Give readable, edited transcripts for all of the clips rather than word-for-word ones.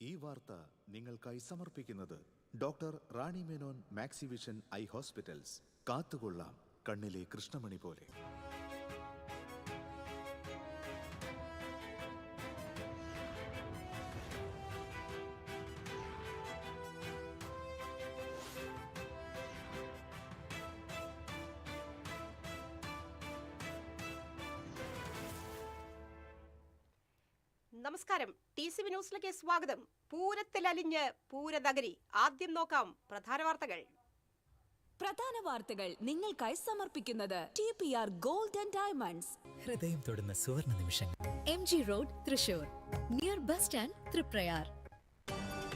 ഈ വാർത്ത നിങ്ങൾക്കായി സമർപ്പിക്കുന്നത് doctor Rani Menon Maxivision I hospitals. കാത്തുകൊള്ളാം കണ്ണിലെ കൃഷ്ണമണി പോലെ. നമസ്കാരം, TCV ന്യൂസിലേക്ക് സ്വാഗതം. പൂരത്തിലലിഞ്ഞ് പൂരനഗരി. ആദ്യം നോക്കാം പ്രധാന വാർത്തകൾ നിങ്ങൾക്കായി സമർപ്പിക്കുന്നത് TPR ഗോൾഡ് ആൻഡ് ഡയമണ്ട്സ്. ഹൃദയം തൊടുന്ന സുവർണ നിമിഷങ്ങൾ. MG road, Thrissur, near bus stand, Triprayar.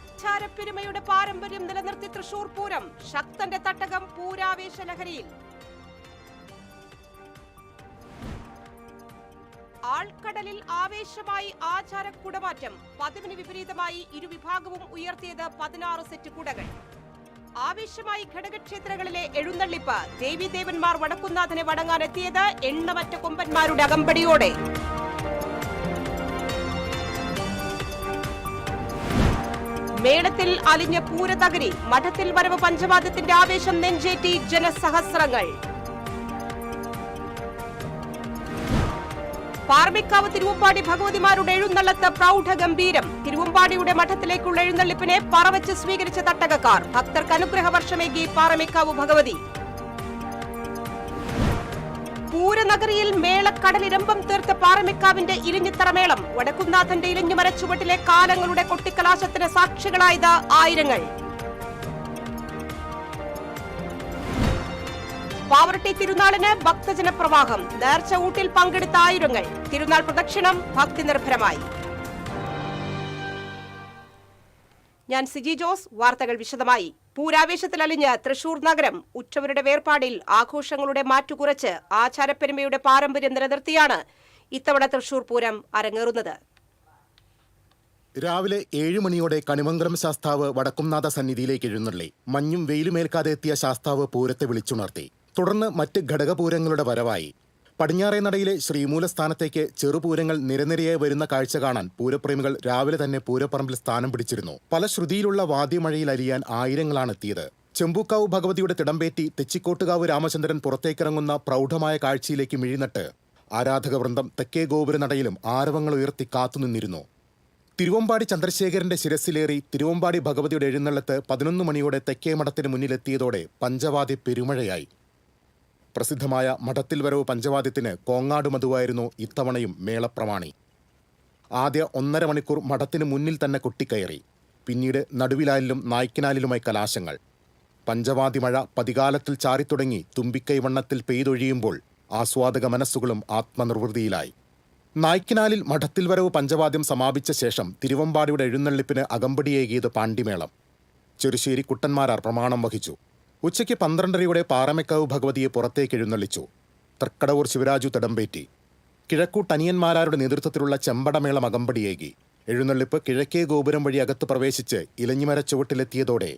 ആചാരപ്പെരുമയുടെ പാരമ്പര്യം നിലനിർത്തി തൃശൂർ പൂരം. ശക്തന്റെ തട്ടകം പൂരാവേശ ലഹരിയിൽ. ആൾക്കടലിൽ ആവേശമായി ആചാര കുടമാറ്റം. പതിവിന് വിപരീതമായി ഇരുവിഭാഗവും ഉയർത്തിയത് 16 സെറ്റ് കുടകൾ. ആവേശമായി ഘടകക്ഷേത്രങ്ങളിലെ എഴുന്നള്ളിപ്പ്. ദേവീദേവന്മാർ വടക്കുന്നാഥനെ വടങ്ങാനെത്തിയത് എണ്ണമറ്റ കൊമ്പന്മാരുടെ അകമ്പടിയോടെ. മേളത്തിൽ അലിഞ്ഞ പൂരതകരി. മഠത്തിൽ വരവ് പഞ്ചവാദ്യത്തിന്റെ ആവേശം നെഞ്ചേറ്റി ജനസഹസ്രങ്ങൾ. പാറമേക്കാവ് തിരുവമ്പാടി ഭഗവതിമാരുടെ എഴുന്നള്ളത്ത് പ്രൗഢഗംഭീരം. തിരുവമ്പാടിയുടെ മഠത്തിലേക്കുള്ള എഴുന്നള്ളിപ്പിനെ പറവച്ച് സ്വീകരിച്ച തട്ടകക്കാർ. ഭക്തർക്ക് അനുഗ്രഹ വർഷമേകി പാറമേക്കാവ് ഭഗവതി. പൂരനഗരിയിൽ മേളക്കടലിരമ്പം തീർത്ത പാറമേക്കാവിന്റെ ഇരിഞ്ഞിത്തറമേളം. വടക്കുന്നാഥന്റെ ഇരിഞ്ഞുമര ചുവട്ടിലെ കാലങ്ങളുടെ കൊട്ടിക്കലാശത്തിന് സാക്ഷികളായത് ആയിരങ്ങൾ. പാവറട്ടി തിരുനാളിന് ഭക്തജന പ്രവാഹം. നേർച്ച ഊട്ടിൽ പങ്കെടുത്ത ആയിരങ്ങൾ. തിരുനാൾ പ്രദക്ഷിണം ഭക്തി നിർഭരമായി. ഞാൻ സിജി ജോസ്. വാർത്തകൾ വിശദമായി. പൂരാവേശത്തിലലിഞ്ഞ് തൃശൂർ നഗരം. ഉറ്റവരുടെ വേർപാടിൽ ആഘോഷങ്ങളുടെ മാറ്റുകുറച്ച് ആചാരപ്പെരുമയുടെ പാരമ്പര്യം നിലനിർത്തിയാണ് ഇത്തവണ തൃശൂർ പൂരം അരങ്ങേറുന്നത്. രാവിലെ 7 മണിയോടെ കണിമംഗലം ശാസ്താവ് വടക്കുംനാഥ സന്നിധിയിലേക്ക് എഴുന്നള്ളി. മഞ്ഞും വെയിലുമേൽക്കാതെ എത്തിയ ശാസ്താവ് പൂരത്തെ വിളിച്ചുണർത്തി. തുടർന്ന് മറ്റ് ഘടകപൂരങ്ങളുടെ വരവായി. പടിഞ്ഞാറേ നടയിലെ ശ്രീമൂലസ്ഥാനത്തേക്ക് ചെറുപൂരങ്ങൾ നിരനിരയായി വരുന്ന കാഴ്ച കാണാൻ പൂരപ്രേമികൾ രാവിലെ തന്നെ പൂരപ്പറമ്പിൽ സ്ഥാനം പിടിച്ചിരുന്നു. പല ശ്രുതിയിലുള്ള വാദ്യമഴയിൽ അലിയാൻ ആയിരങ്ങളാണ് എത്തിയത്. ചെമ്പൂക്കാവ് ഭഗവതിയുടെ തിടമ്പേറ്റി തെച്ചിക്കോട്ടുകാവ് രാമചന്ദ്രൻ പുറത്തേക്കിറങ്ങുന്ന പ്രൗഢമായ കാഴ്ചയിലേക്ക് മിഴിനട്ട് ആരാധക വൃന്ദം തെക്കേ ഗോപുര നടയിലും ആരവങ്ങൾ ഉയർത്തി കാത്തുനിന്നിരുന്നു. തിരുവമ്പാടി ചന്ദ്രശേഖരന്റെ ശിരസിലേറി തിരുവമ്പാടി ഭഗവതിയുടെ എഴുന്നള്ളത്ത് 11 മണിയോടെ തെക്കേ മഠത്തിന് മുന്നിലെത്തിയതോടെ പഞ്ചവാദ്യ പെരുമഴയായി. പ്രസിദ്ധമായ മഠത്തിൽ വരവ് പഞ്ചവാദ്യത്തിന് കോങ്ങാട് മധുവായിരുന്നു ഇത്തവണയും മേളപ്രമാണി. ആദ്യ 1.5 മണിക്കൂർ മഠത്തിന് മുന്നിൽ തന്നെ കൊട്ടിക്കയറി. പിന്നീട് നടുവിലാലിലും നായ്ക്കനാലിലുമായി കലാശങ്ങൾ. പഞ്ചവാദ്യമഴ പതികാലത്തിൽ ചാറിത്തുടങ്ങി തുമ്പിക്കൈ വണ്ണത്തിൽ പെയ്തൊഴിയുമ്പോൾ ആസ്വാദക മനസ്സുകളും ആത്മനിർവൃതിയിലായി. നായ്ക്കനാലിൽ മഠത്തിൽ വരവ് പഞ്ചവാദ്യം സമാപിച്ച ശേഷം തിരുവമ്പാടിയുടെ എഴുന്നള്ളിപ്പിന് അകമ്പടിയേകിയത് പാണ്ടിമേളം. ചെറുശ്ശേരി കുട്ടന്മാരാർ പ്രമാണം വഹിച്ചു. ഉച്ചയ്ക്ക് 12:30 പാറമേക്കാവ് ഭഗവതിയെ പുറത്തേക്ക് എഴുന്നള്ളിച്ചു. തൃക്കടവൂർ ശിവരാജു തിടമ്പേറ്റി. കിഴക്കൂട്ടനിയന്മാരുടെ നേതൃത്വത്തിലുള്ള ചെമ്പടമേളം അകമ്പടിയേകി. എഴുന്നള്ളിപ്പ് കിഴക്കേ ഗോപുരം വഴി അകത്ത് പ്രവേശിച്ച് ഇലഞ്ഞിമര ചുവട്ടിലെത്തിയതോടെ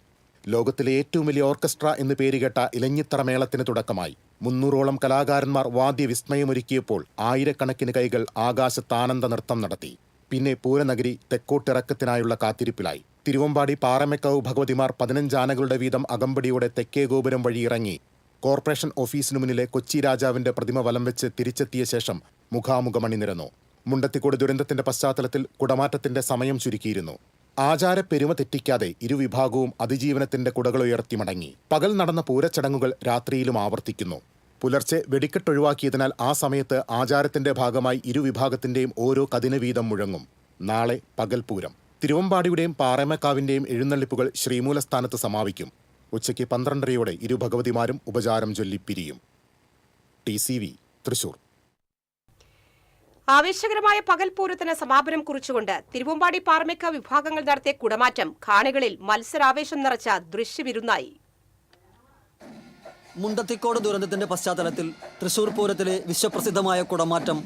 ലോകത്തിലെ ഏറ്റവും വലിയ ഓർക്കസ്ട്ര എന്ന് പേരുകേട്ട ഇലഞ്ഞിത്തറമേളത്തിന് തുടക്കമായി. 300ഓളം കലാകാരന്മാർ വാദ്യവിസ്മയമൊരുക്കിയപ്പോൾ ആയിരക്കണക്കിന് കൈകൾ ആകാശത്താനന്ദ നൃത്തം നടത്തി. പിന്നെ പൂരനഗരി തെക്കോട്ടിറക്കത്തിനായുള്ള കാത്തിരിപ്പിലായി. തിരുവമ്പാടി പാറമേക്കാവ് ഭഗവതിമാർ 15 ആനകളുടെ വീതം അകമ്പടിയോടെ തെക്കേ ഗോപുരം വഴി ഇറങ്ങി കോർപ്പറേഷൻ ഓഫീസിനു മുന്നിലെ കൊച്ചി രാജാവിന്റെ പ്രതിമ വലം വെച്ച് തിരിച്ചെത്തിയ ശേഷം മുഖാമുഖമണിനിരന്നു. മുണ്ടത്തിക്കോട് ദുരന്തത്തിന്റെ പശ്ചാത്തലത്തിൽ കുടമാറ്റത്തിന്റെ സമയം ചുരുക്കിയിരുന്നു. ആചാരപ്പെരുമ തെറ്റിക്കാതെ ഇരുവിഭാഗവും അതിജീവനത്തിന്റെ കുടകളുയർത്തി മടങ്ങി. പകൽ നടന്ന പൂരച്ചടങ്ങുകൾ രാത്രിയിലും ആവർത്തിക്കുന്നു. പുലർച്ചെ വെടിക്കെട്ടൊഴിവാക്കിയതിനാൽ ആ സമയത്ത് ആചാരത്തിന്റെ ഭാഗമായി ഇരുവിഭാഗത്തിന്റെയും ഓരോ കതിന വീതം മുഴങ്ങും. നാളെ പകൽപൂരം. തിരുവമ്പാടിയുടെയും പാറമേക്കാവിന്റെയും എഴുന്നള്ളിപ്പുകൾ ശ്രീമൂലസ്ഥാനത്ത് സമാപിക്കും. ഉച്ചയ്ക്ക് 12:30 ഇരു ഭഗവതിമാരും ഉപചാരം ചൊല്ലി പിരിയും. TCV തൃശൂർ. ആവേശകരമായ പകൽപൂരത്തിന് സമാപനം കുറിച്ചുകൊണ്ട് തിരുവമ്പാടി പാറമേക്കാവ് വിഭാഗങ്ങൾ നടത്തിയ കുടമാറ്റം കാണികളിൽ മത്സരാവേശം നിറച്ച ദൃശ്യവിരുന്നായി. മുണ്ടത്തിക്കോട് ദുരന്തത്തിന്റെ പശ്ചാത്തലത്തിൽ തൃശൂർ പൂരത്തിലെ വിശ്വപ്രസിദ്ധമായ കുടമാറ്റം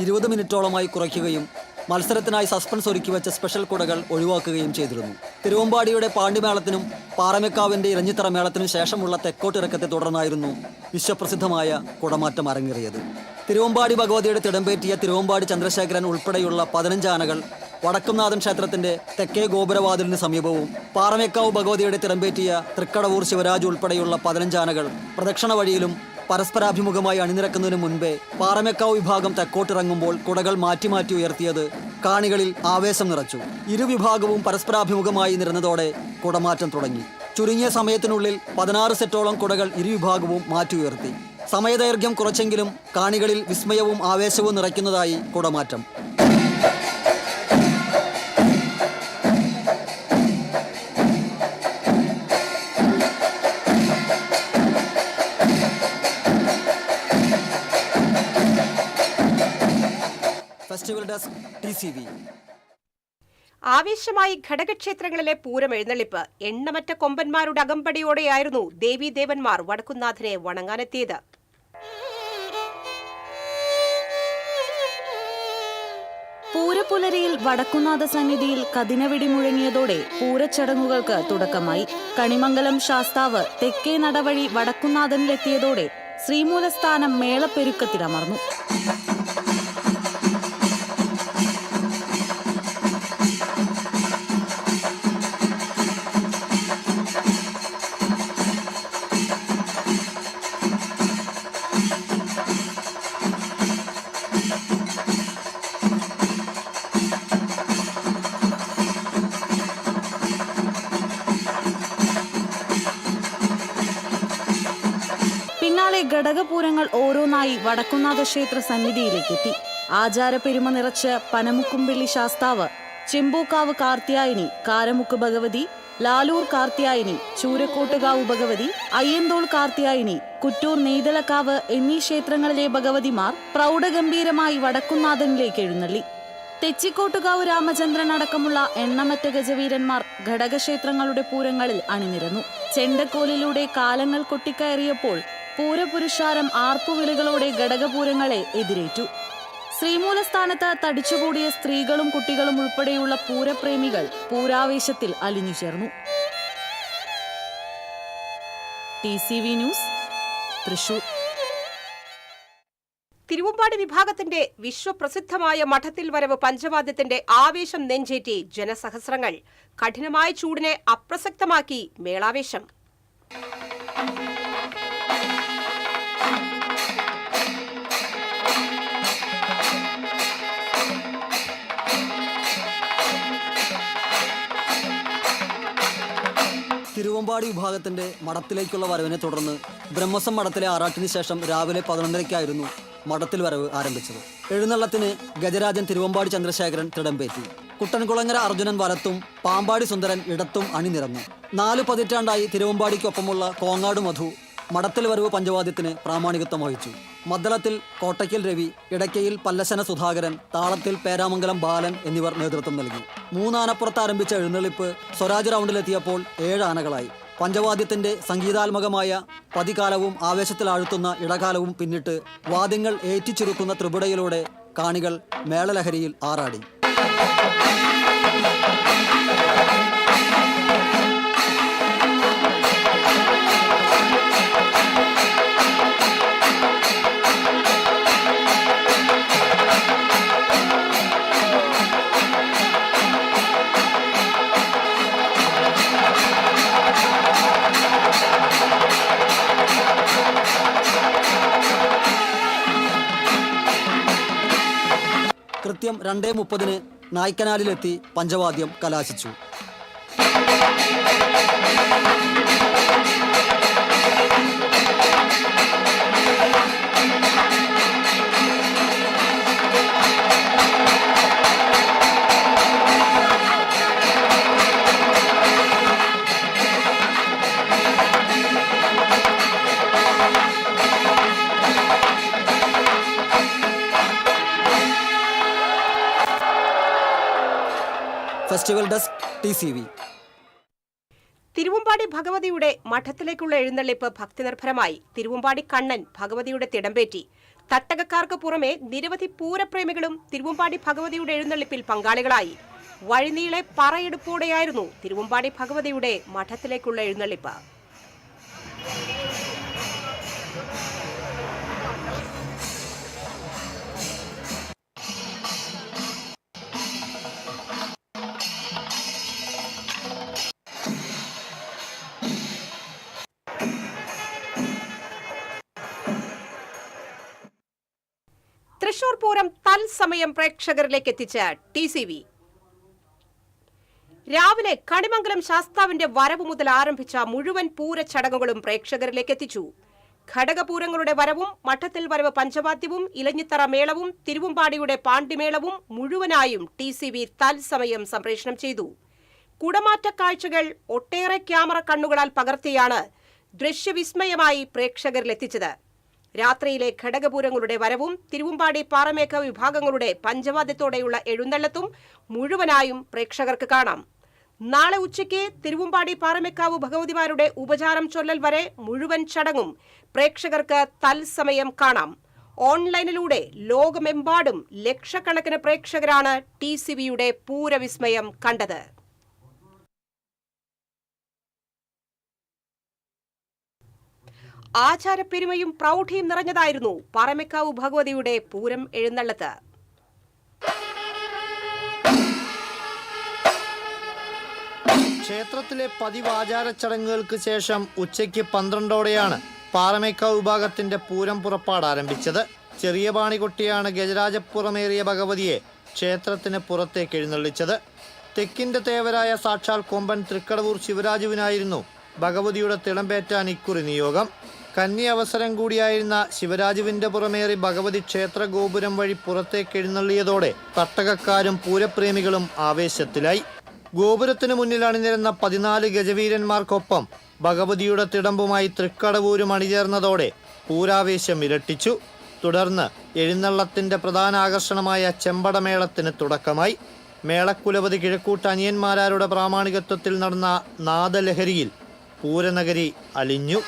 20 മിനിറ്റോളമായി കുറയ്ക്കുകയും മത്സരത്തിനായി സസ്പെൻസ് ഒരുക്കി വെച്ച സ്പെഷ്യൽ കുടകൾ ഒഴിവാക്കുകയും ചെയ്തിരുന്നു. തിരുവമ്പാടിയുടെ പാണ്ടിമേളത്തിനും പാറമേക്കാവിന്റെ ഇലഞ്ഞിത്തറ മേളത്തിനും ശേഷമുള്ള തെക്കോട്ടിറക്കത്തെ തുടർന്നായിരുന്നു വിശ്വപ്രസിദ്ധമായ കുടമാറ്റം അരങ്ങേറിയത്. തിരുവമ്പാടി ഭഗവതിയുടെ തിടമ്പേറ്റിയ തിരുവമ്പാടി ചന്ദ്രശേഖരൻ ഉൾപ്പെടെയുള്ള 15 ആനകൾ വടക്കുംനാഥൻ ക്ഷേത്രത്തിന്റെ തെക്കേ ഗോപുരവാതിലിന് സമീപവും പാറമേക്കാവ് ഭഗവതിയുടെ തിടമ്പേറ്റിയ തൃക്കടവൂർ ശിവരാജ് ഉൾപ്പെടെയുള്ള 15 ആനകൾ പ്രദക്ഷിണ വഴിയിലും പരസ്പരാഭിമുഖമായി അണിനിരക്കുന്നതിന് മുൻപേ പാറമേക്കാവ് വിഭാഗം തെക്കോട്ടിറങ്ങുമ്പോൾ കുടകൾ മാറ്റി മാറ്റി ഉയർത്തിയത് കാണികളിൽ ആവേശം നിറച്ചു. ഇരുവിഭാഗവും പരസ്പരാഭിമുഖമായി നിരന്നതോടെ കുടമാറ്റം തുടങ്ങി. ചുരുങ്ങിയ സമയത്തിനുള്ളിൽ 16 സെറ്റോളം കുടകൾ ഇരുവിഭാഗവും മാറ്റി ഉയർത്തി. സമയദൈർഘ്യം കുറച്ചെങ്കിലും കാണികളിൽ വിസ്മയവും ആവേശവും നിറയ്ക്കുന്നതായി കുടമാറ്റം. Festival desk TCV. ആവേശമായി ഘടകക്ഷേത്രങ്ങളിലെ പൂരം എഴുന്നള്ളിപ്പ്. എണ്ണമറ്റ കൊമ്പന്മാരുടെ അകമ്പടിയോടെയായിരുന്നു ദേവീദേവന്മാർ വടക്കുംനാഥനെ വണങ്ങാനെത്തിയത്. പൂരപ്പുലരിയിൽ വടക്കുംനാഥ സന്നിധിയിൽ കതിനവെടി മുഴങ്ങിയതോടെ പൂരച്ചടങ്ങുകൾക്ക് തുടക്കമായി. കണിമംഗലം ശാസ്താവ് തെക്കേ നടവഴി വടക്കുംനാഥനിലെത്തിയതോടെ ശ്രീമൂലസ്ഥാനം മേളപ്പെരുക്കത്തിലമർന്നു. പിന്നാലെ ഘടകപൂരങ്ങൾ ഓരോന്നായി വടക്കുംനാഥ ക്ഷേത്ര സന്നിധിയിലേക്കെത്തി. ആചാരപ്പെരുമ നിറച്ച് പനമുക്കുംപിള്ളി ശാസ്താവ്, ചെമ്പൂക്കാവ് കാർത്യായനി, കാരമുക്ക് ഭഗവതി, ലാലൂർ കാർത്യായനി, ചൂരക്കോട്ടുകാവ് ഭഗവതി, അയ്യന്തോൾ കാർത്യായനി, കുറ്റൂർ നെയ്തലക്കാവ് എന്നീ ക്ഷേത്രങ്ങളിലെ ഭഗവതിമാർ പ്രൗഢഗംഭീരമായി വടക്കുംനാഥനിലേക്ക് എഴുന്നള്ളി. തെച്ചിക്കോട്ടുകാവ് രാമചന്ദ്രൻ അടക്കമുള്ള എണ്ണമറ്റ ഗജവീരന്മാർ ഘടകക്ഷേത്രങ്ങളുടെ പൂരങ്ങളിൽ അണിനിരന്നു. ചെണ്ടക്കോലിലൂടെ കാലങ്ങൾ കൊട്ടിക്കയറിയപ്പോൾ പൂരപുരുഷാരം ആർപ്പുവിളികളോടെ ഘടകപൂരങ്ങളെ എതിരേറ്റു. ശ്രീമൂലസ്ഥാനത്ത് തടിച്ചുകൂടിയ സ്ത്രീകളും കുട്ടികളും ഉൾപ്പെടെയുള്ള പൂരപ്രേമികൾ പൂരാവേശത്തിൽ അലിഞ്ഞുചേർന്നു. TCV news, Thrissur. തിരുവമ്പാടി വിഭാഗത്തിന്റെ വിശ്വപ്രസിദ്ധമായ മഠത്തിൽ വരവ് പഞ്ചവാദ്യത്തിന്റെ ആവേശം നെഞ്ചേറ്റി ജനസഹസ്രങ്ങൾ. കഠിനമായ ചൂടിനെ അപ്രസക്തമാക്കി മേളാവേശം. തിരുവമ്പാടി വിഭാഗത്തിന്റെ മഠത്തിലേക്കുള്ള വരവിനെ തുടർന്ന് ബ്രഹ്മസം മഠത്തിലെ ആറാട്ടിന് ശേഷം രാവിലെ 11:30-ക്കായിരുന്നു മഠത്തിൽ വരവ് ആരംഭിച്ചത്. എഴുന്നള്ളത്തിന് ഗജരാജൻ തിരുവമ്പാടി ചന്ദ്രശേഖരൻ തിടമ്പേറ്റി. കുട്ടൻകുളങ്ങര അർജുനൻ വലത്തും പാമ്പാടി സുന്ദരൻ ഇടത്തും അണിനിരന്നു. 4 പതിറ്റാണ്ടായി തിരുവമ്പാടിക്കൊപ്പമുള്ള കോങ്ങാട് മധു മഠത്തിൽ വരവ് പഞ്ചവാദ്യത്തിന് പ്രാമാണികത്വം വഹിച്ചു. മദ്ദളത്തിൽ കോട്ടയ്ക്കൽ രവി, ഇടയ്ക്കയിൽ പല്ലശന സുധാകരൻ, താളത്തിൽ പേരാമംഗലം ബാലൻ എന്നിവർ നേതൃത്വം നൽകി. 3 ആനപ്പുറത്ത് ആരംഭിച്ച എഴുന്നള്ളിപ്പ് സ്വരാജ് റൗണ്ടിലെത്തിയപ്പോൾ 7 ആനകളായി. പഞ്ചവാദ്യത്തിന്റെ സംഗീതാത്മകമായ പതികാലവും ആവേശത്തിലാഴ്ത്തുന്ന ഇടകാലവും പിന്നിട്ട് വാദ്യങ്ങൾ ഏറ്റിച്ചുരുക്കുന്ന ത്രിപുടയിലൂടെ കാണികൾ മേളലഹരിയിൽ ആറാടി. കൃത്യം 2:30 നായ്ക്കനാലിലെത്തി പഞ്ചവാദ്യം കലാശിച്ചു. Festival desk TCV. തിരുവമ്പാടി ഭഗവതിയുടെ മഠത്തിലേക്കുള്ള എഴുന്നള്ളിപ്പ് ഭക്തിനിർഭരമായി. തിരുവമ്പാടി കണ്ണൻ ഭഗവതിയുടെ തിടമ്പേറ്റി. തട്ടകക്കാർക്ക് പുറമെ നിരവധി പൂരപ്രേമികളും തിരുവമ്പാടി ഭഗവതിയുടെ എഴുന്നള്ളിപ്പിൽ പങ്കാളികളായി. വഴിനീളെ പറയെടുപ്പോടെയായിരുന്നു തിരുവമ്പാടി ഭഗവതിയുടെ മഠത്തിലേക്കുള്ള എഴുന്നള്ളിപ്പ്. തൃശൂർ പൂരം തത്സമയം പ്രേക്ഷകരിലേക്ക് എത്തിച്ച TCV. രാവിലെ കണിമംഗലം ശാസ്താവിന്റെ വരവ് മുതൽ ആരംഭിച്ച മുഴുവൻ പൂര ചടങ്ങുകളും പ്രേക്ഷകരിലേക്ക് എത്തിച്ചു. ഘടകപൂരങ്ങളുടെ വരവും മഠത്തിൽ വരവ് പഞ്ചവാദ്യവും ഇലഞ്ഞിത്തറ മേളവും തിരുവമ്പാടിയുടെ പാണ്ടിമേളവും മുഴുവനായും TCV തത്സമയം സംപ്രേഷണം ചെയ്തു. കുടമാറ്റ കാഴ്ചകൾ ഒട്ടേറെ ക്യാമറ കണ്ണുകളാൽ പകർത്തിയാണ് ദൃശ്യവിസ്മയമായി പ്രേക്ഷകരിലെത്തിച്ചത്. രാത്രിയിലെ ഘടകപൂരങ്ങളുടെ വരവും തിരുവമ്പാടി പാറമേക്ക വിഭാഗങ്ങളുടെ പഞ്ചവാദ്യത്തോടെയുള്ള എഴുന്നള്ളത്തും മുഴുവനായും പ്രേക്ഷകർക്ക് കാണാം. നാളെ ഉച്ചയ്ക്ക് തിരുവമ്പാടി പാറമേക്കാവ് ഭഗവതിമാരുടെ ഉപചാരം ചൊല്ലൽ വരെ മുഴുവൻ ചടങ്ങും പ്രേക്ഷകർക്ക് തത്സമയം കാണാം. ഓൺലൈനിലൂടെ ലോകമെമ്പാടും ലക്ഷക്കണക്കിന് പ്രേക്ഷകരാണ് TCVയുടെ പൂരവിസ്മയം കണ്ടത്. ആചാരപ്പെരുമയും പ്രൗഢിയും നിറഞ്ഞതായിരുന്നു പാറമേക്കാവ് ഭഗവതിയുടെ പൂരം എഴുന്നള്ളത്ത്. ക്ഷേത്രത്തിലെ പതിവ് ആചാര ചടങ്ങുകൾക്ക് ശേഷം ഉച്ചയ്ക്ക് 12ഓടെയാണ് പാറമേക്കാവ് വിഭാഗത്തിന്റെ പൂരം പുറപ്പാട് ആരംഭിച്ചത്. ചെറിയ പാണി കൊട്ടിയാണ് ഗജരാജപ്പുറമേറിയ ഭഗവതിയെ ക്ഷേത്രത്തിന് പുറത്തേക്ക് എഴുന്നള്ളിച്ചത്. തെക്കിന്റെ തേവരായ സാക്ഷാൽ കൊമ്പൻ തൃക്കടവൂർ ശിവരാജുവിനായിരുന്നു ഭഗവതിയുടെ തിളമ്പേറ്റാൻ ഇക്കുറി നിയോഗം. കന്നി അവസരം കൂടിയായിരുന്ന ശിവരാജുവിന്റെ പുറമേറി ഭഗവതി ക്ഷേത്ര ഗോപുരം വഴി പുറത്തേക്ക് എഴുന്നള്ളിയതോടെ തട്ടകക്കാരും പൂരപ്രേമികളും ആവേശത്തിലായി. ഗോപുരത്തിന് മുന്നിൽ അണിനിരുന്ന 14 ഗജവീരന്മാർക്കൊപ്പം ഭഗവതിയുടെ തിടമ്പുമായി തൃക്കടവൂരും അണിചേർന്നതോടെ പൂരാവേശം ഇരട്ടിച്ചു. തുടർന്ന് എഴുന്നള്ളത്തിന്റെ പ്രധാന ആകർഷണമായ ചെമ്പടമേളത്തിന് തുടക്കമായി. മേളക്കുലപതി കിഴക്കൂട്ട് അനിയന്മാരാരുടെ പ്രാമാണികത്വത്തിൽ നടന്ന നാദലഹരിയിൽ പൂരനഗരി അലിഞ്ഞു.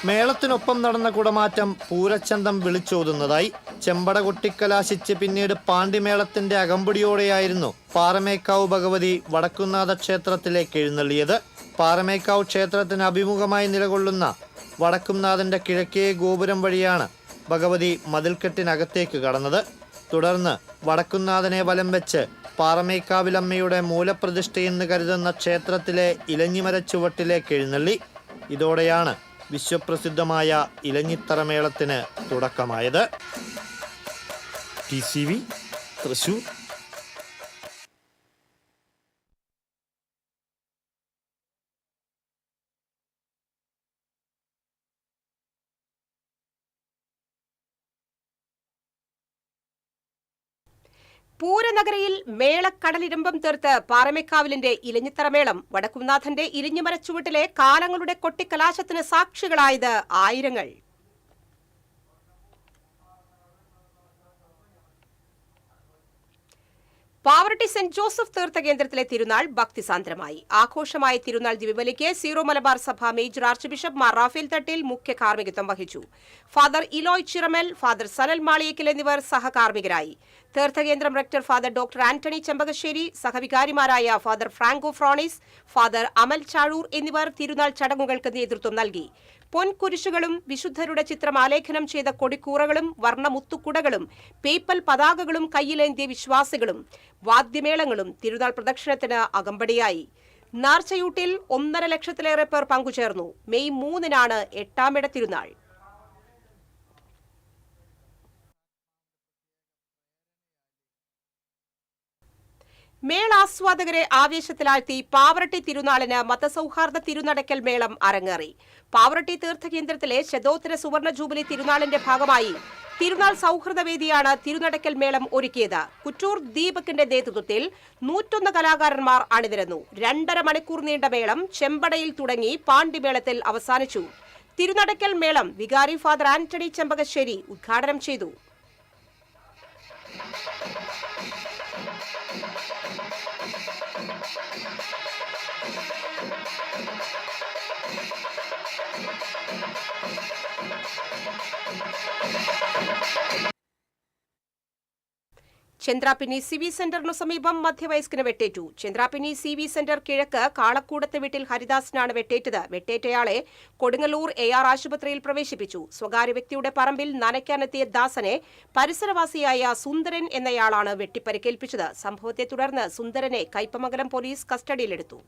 മേളത്തിനൊപ്പം നടന്ന കുടമാറ്റം പൂരച്ചന്തം വിളിച്ചോതുന്നതായി. ചെമ്പട കൊട്ടിക്കലാശിച്ച് പിന്നീട് പാണ്ടിമേളത്തിന്റെ അകമ്പടിയോടെയായിരുന്നു പാറമേക്കാവ് ഭഗവതി വടക്കുംനാഥ ക്ഷേത്രത്തിലേക്ക് എഴുന്നള്ളിയത്. പാറമേക്കാവ് ക്ഷേത്രത്തിന് അഭിമുഖമായി നിലകൊള്ളുന്ന വടക്കുംനാഥന്റെ കിഴക്കേ ഗോപുരം വഴിയാണ് ഭഗവതി മതിൽക്കെട്ടിനകത്തേക്ക് കടന്നത്. തുടർന്ന് വടക്കുംനാഥനെ വലം വെച്ച് പാറമേക്കാവിലമ്മയുടെ മൂലപ്രതിഷ്ഠയെന്ന് കരുതുന്ന ക്ഷേത്രത്തിലെ ഇലഞ്ഞിമരച്ചുവട്ടിലേക്ക് എഴുന്നള്ളി. ഇതോടെയാണ് വിശ്വപ്രസിദ്ധമായ ഇലഞ്ഞിത്തറമേളത്തിന് തുടക്കമായത്. TCV തൃശൂർ. പൂരനഗരിയിൽ മേളക്കടലിരമ്പം തീർത്ത് പാറമേക്കാവിലിന്റെ ഇലഞ്ഞിത്തറമേളം വടക്കുംനാഥന്റെ ഇരിഞ്ഞുമരച്ചുവട്ടിലെ കാലങ്ങളുടെ കൊട്ടിക്കലാശത്തിന് സാക്ഷികളായത് ആയിരങ്ങൾ. പാവറട്ടി സെന്റ് ജോസഫ് തീർത്ഥകേന്ദ്രത്തിലെ തിരുനാൾ ഭക്തിസാന്ദ്രമായി. ആഘോഷമായ തിരുനാൾ ദിവ്യബലിക്ക് സീറോ മലബാർ സഭ major archbishop Mar Raphael Thattil മുഖ്യ കാർമ്മികത്വം വഹിച്ചു. Father Eloy Chiramal, father Sanal Maliyakkal എന്നിവർ സഹകാർമ്മികരായി. തീർത്ഥകേന്ദ്രം rector father doctor Antony Chempakassery, സഹവികാരിമാരായ father Franco Fronis, father Amal Chazhoor എന്നിവർ തിരുനാൾ ചടങ്ങുകൾക്ക് നേതൃത്വം നൽകി. പൊൻകുരിശുകളും വിശുദ്ധരുടെ ചിത്രം ആലേഖനം ചെയ്ത കൊടിക്കൂറകളും വർണ്ണമുത്തുക്കുടകളും പേപ്പൽ പതാകകളും കയ്യിലേന്തിയ വിശ്വാസികളും വാദ്യമേളങ്ങളും തിരുനാൾ പ്രദക്ഷിണത്തിന് അകമ്പടിയായി. നാർച്ചയൂട്ടിൽ 1.5 ലക്ഷത്തിലേറെ പേർ പങ്കുചേർന്നു. മെയ് 3-നാണ് 8-ാമിട തിരുനാൾ. മേളാസ്വാദകരെ ആവേശത്തിലാഴ്ത്തി പാവറട്ടി തിരുനാളിന് മതസൗഹാർദ്ദ തിരുനടക്കൽ മേളം അരങ്ങേറി. പാവറട്ടി തീർത്ഥകേന്ദ്രത്തിലെ ശതോത്തര സുവർണ ജൂബിലി തിരുനാളിന്റെ ഭാഗമായി തിരുനാൾ സൗഹൃദവേദിയാണ് തിരുനടക്കൽ മേളം ഒരുക്കിയത്. കുറ്റൂർ ദീപകിന്റെ നേതൃത്വത്തിൽ 101 കലാകാരന്മാർ അണിനിരന്നു. 2.5 മണിക്കൂർ നീണ്ട മേളം ചെമ്പടയിൽ തുടങ്ങി പാണ്ടിമേളത്തിൽ അവസാനിച്ചു. തിരുനടക്കൽ മേളം വികാരി ഫാദർ ആന്റണി ചെമ്പകശ്ശേരി ഉദ്ഘാടനം ചെയ്തു. ചന്ദ്രാപിന്നി സിവി സെന്ററിനു സമീപം മധ്യവയസ്കന് വെട്ടേറ്റു. ചന്ദ്രാപിന്നി സിവി സെന്റർ കിഴക്ക് കാളക്കൂടത്ത് വീട്ടിൽ ഹരിദാസിനാണ് വെട്ടേറ്റത്. വെട്ടേറ്റയാളെ കൊടുങ്ങല്ലൂർ AR ആശുപത്രിയിൽ പ്രവേശിപ്പിച്ചു. സ്വകാര്യ വ്യക്തിയുടെ പറമ്പിൽ നനയ്ക്കാനെത്തിയ ദാസനെ പരിസരവാസിയായ സുന്ദരൻ എന്നയാളാണ് വെട്ടിപ്പരിക്കേൽപ്പിച്ചത്. സംഭവത്തെ തുടർന്ന് സുന്ദരനെ കയ്പമംഗലം പോലീസ് കസ്റ്റഡിയിലെടുത്തു.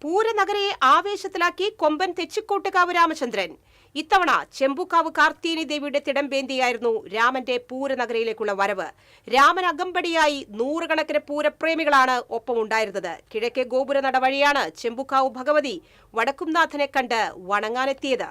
പൂരനഗരയെ ആവേശത്തിലാക്കി കൊമ്പൻ തെച്ചിക്കോട്ടുകാവ് രാമചന്ദ്രൻ. ഇത്തവണ ചെമ്പൂക്കാവ് കാർത്തിയനി ദേവിയുടെ തിടമ്പേന്തിയായിരുന്നു രാമന്റെ പൂരനഗരയിലേക്കുള്ള വരവ്. രാമൻ അകമ്പടിയായി നൂറുകണക്കിന് പൂരപ്രേമികളാണ് ഒപ്പമുണ്ടായിരുന്നത്. കിഴക്കേ ഗോപുരനട വഴിയാണ് ചെമ്പൂക്കാവ് ഭഗവതി വടക്കുംനാഥനെ കണ്ട് വണങ്ങാനെത്തിയത്.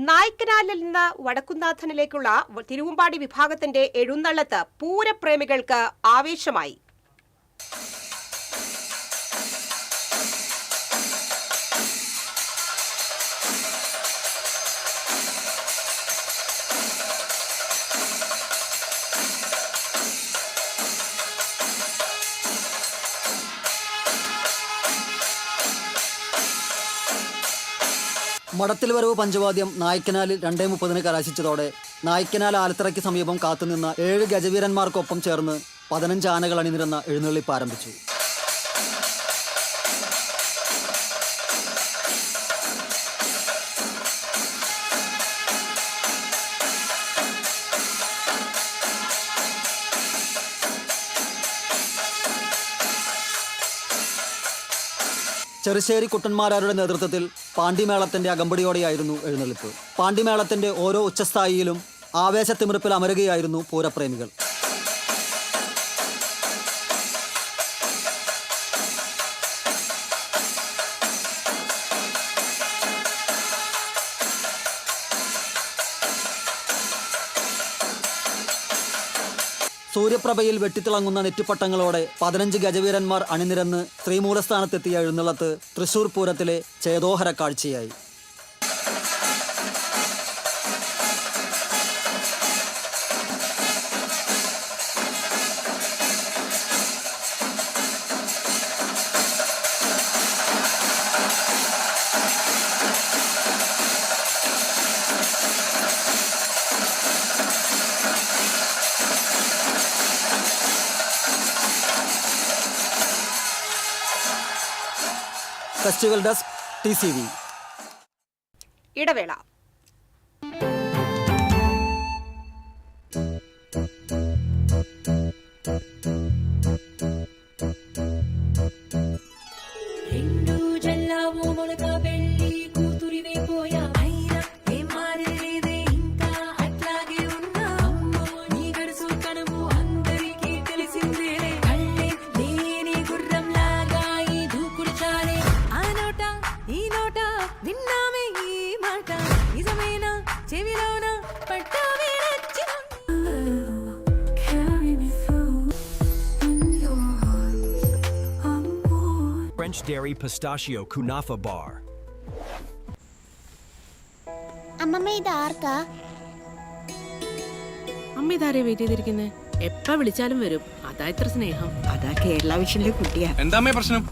നായ്ക്കനാലിൽ നിന്ന് വടക്കുംനാഥനിലേക്കുള്ള തിരുവമ്പാടി വിഭാഗത്തിന്റെ എഴുന്നള്ളത്ത് പൂരപ്രേമികൾക്ക് ആവേശമായി. മടത്തിൽ വരവ് പഞ്ചവാദ്യം നായ്ക്കനാലിൽ 2:30 കലാശിച്ചതോടെ നായ്ക്കനാൽ ആലത്തറയ്ക്ക് സമീപം കാത്തുനിന്ന 7 ഗജവീരന്മാർക്കൊപ്പം ചേർന്ന് 15 ആനകൾ അണിനിരന്ന എഴുന്നള്ളിപ്പ് ആരംഭിച്ചു. ചെറുശ്ശേരി കുട്ടന്മാരാരുടെ നേതൃത്വത്തിൽ പാണ്ടിമേളത്തിന്റെ അകമ്പടിയോടെയായിരുന്നു എഴുന്നള്ളിപ്പ്. പാണ്ടിമേളത്തിന്റെ ഓരോ ഉച്ചസ്ഥായിയിലും ആവേശത്തിമിർപ്പിൽ അമരുകയായിരുന്നു പൂരപ്രേമികൾ. സൂര്യപ്രഭയിൽ വെട്ടിത്തിളങ്ങുന്ന നെറ്റിപ്പട്ടങ്ങളോടെ 15 ഗജവീരന്മാർ അണിനിരന്ന് ശ്രീമൂലസ്ഥാനത്തെത്തിയ എഴുന്നള്ളത്ത് തൃശൂർ പൂരത്തിലെ ചേതോഹര കാഴ്ചയായി. Festival desk TCV. ഇടവേള. French Dairy Pistachio Kunafa Bar. അമ്മമ്മ ഇത് ആർക്കാ? അമ്മ ഇതാരെ വെയിറ്റ് ചെയ്തിരിക്കുന്നേ? എപ്പ വിളിച്ചാലും വരും. അതാ ഇത്ര സ്നേഹം. അതാ കേരള വിഷനിലെ കുട്ടിയാ. എന്താ പ്രശ്നം?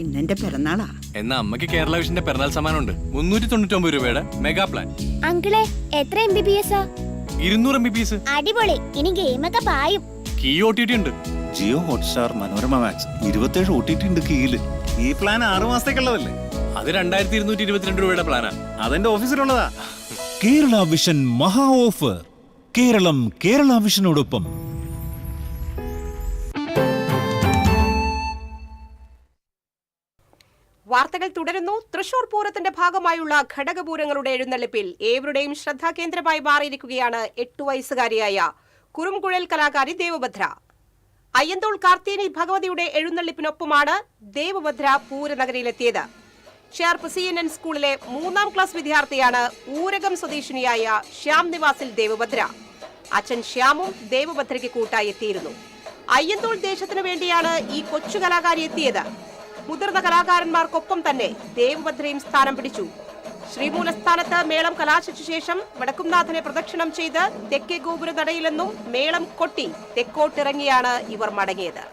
ഇന്നെന്റെ പിറന്നാളാ. എന്നാ അമ്മക്ക് കേരള വിഷന്റെ പിറന്നാൾ സമ്മാനമുണ്ട്. 399 രൂപയുടെ മെഗാ പ്ലാൻ. അങ്കിളെ എത്ര MBPS? 200 MBPS. അടിപൊളി. ഇനി ഗെയിമൊക്കെ പായും. കീ OTT ഉണ്ട്. ജിയോ ഹോട്ട്സ്റ്റാർ, മനോരമ മാക്സ് 27 OTT ഉണ്ട് കീയില്. ഈ പ്ലാൻ 6 മാസത്തേക്കുള്ളതല്ലേ? അത് 2222 രൂപയുടെ പ്ലാനാ. അതെന്റെ ഓഫീസിലുള്ളതാ. കേരള വിഷൻ മഹാ ഓഫർ. കേരളം കേരള വിഷനോടൊപ്പം. വാർത്തകൾ തുടരുന്നു. തൃശൂർ പൂരത്തിന്റെ ഭാഗമായുള്ള ഘടകപൂരങ്ങളുടെ എഴുന്നള്ളിപ്പിൽ ഏവരുടെയും ശ്രദ്ധാകേന്ദ്രമായി മാറിയിരിക്കുകയാണ് 8 വയസ്സുകാരിയായ കുറുംകുഴൽ കലാകാരി ദേവഭദ്ര. അയ്യന്തോൾ കാർത്തിയനി ഭഗവതിയുടെ എഴുന്നള്ളിപ്പിനൊപ്പമാണ് ദേവഭദ്ര പൂരനഗരിയിലെത്തിയത്. ചേർപ്പ് CNN സ്കൂളിലെ 3ാം ക്ലാസ് വിദ്യാർത്ഥിയാണ് ഊരകം സ്വദേശിനിയായ ശ്യാം നിവാസിൽ ദേവഭദ്ര. അച്ഛൻ ശ്യാമും ദേവഭദ്രയ്ക്ക് കൂട്ടായി എത്തിയിരുന്നു. അയ്യന്തോൾ ദേശത്തിനു വേണ്ടിയാണ് ഈ കൊച്ചു കലാകാരി എത്തിയത്. മുതിർന്ന കലാകാരന്മാർക്കൊപ്പം തന്നെ ദേവഭദ്രയും സ്ഥാനം പിടിച്ചു. ശ്രീമൂലസ്ഥാനത്ത് മേളം കലാശിച്ച ശേഷം വടക്കുംനാഥനെ പ്രദക്ഷിണം ചെയ്ത് തെക്കേ ഗോപുര നടയിൽ നിന്നും മേളം കൊട്ടി തെക്കോട്ടിറങ്ങിയാണ് ഇവർ മടങ്ങിയത്.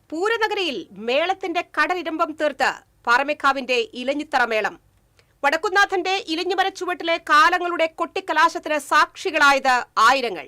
പൂരനഗരിയിൽ മേളത്തിന്റെ കടലിരമ്പം തീർത്ത് പാറമേക്കാവിന്റെ ഇലഞ്ഞിത്തറ മേളം. വടക്കുംനാഥന്റെ ഇലഞ്ഞിമര ചുവട്ടിലെ കാലങ്ങളുടെ കൊട്ടിക്കലാശത്തിന് സാക്ഷികളായത് ആയിരങ്ങൾ.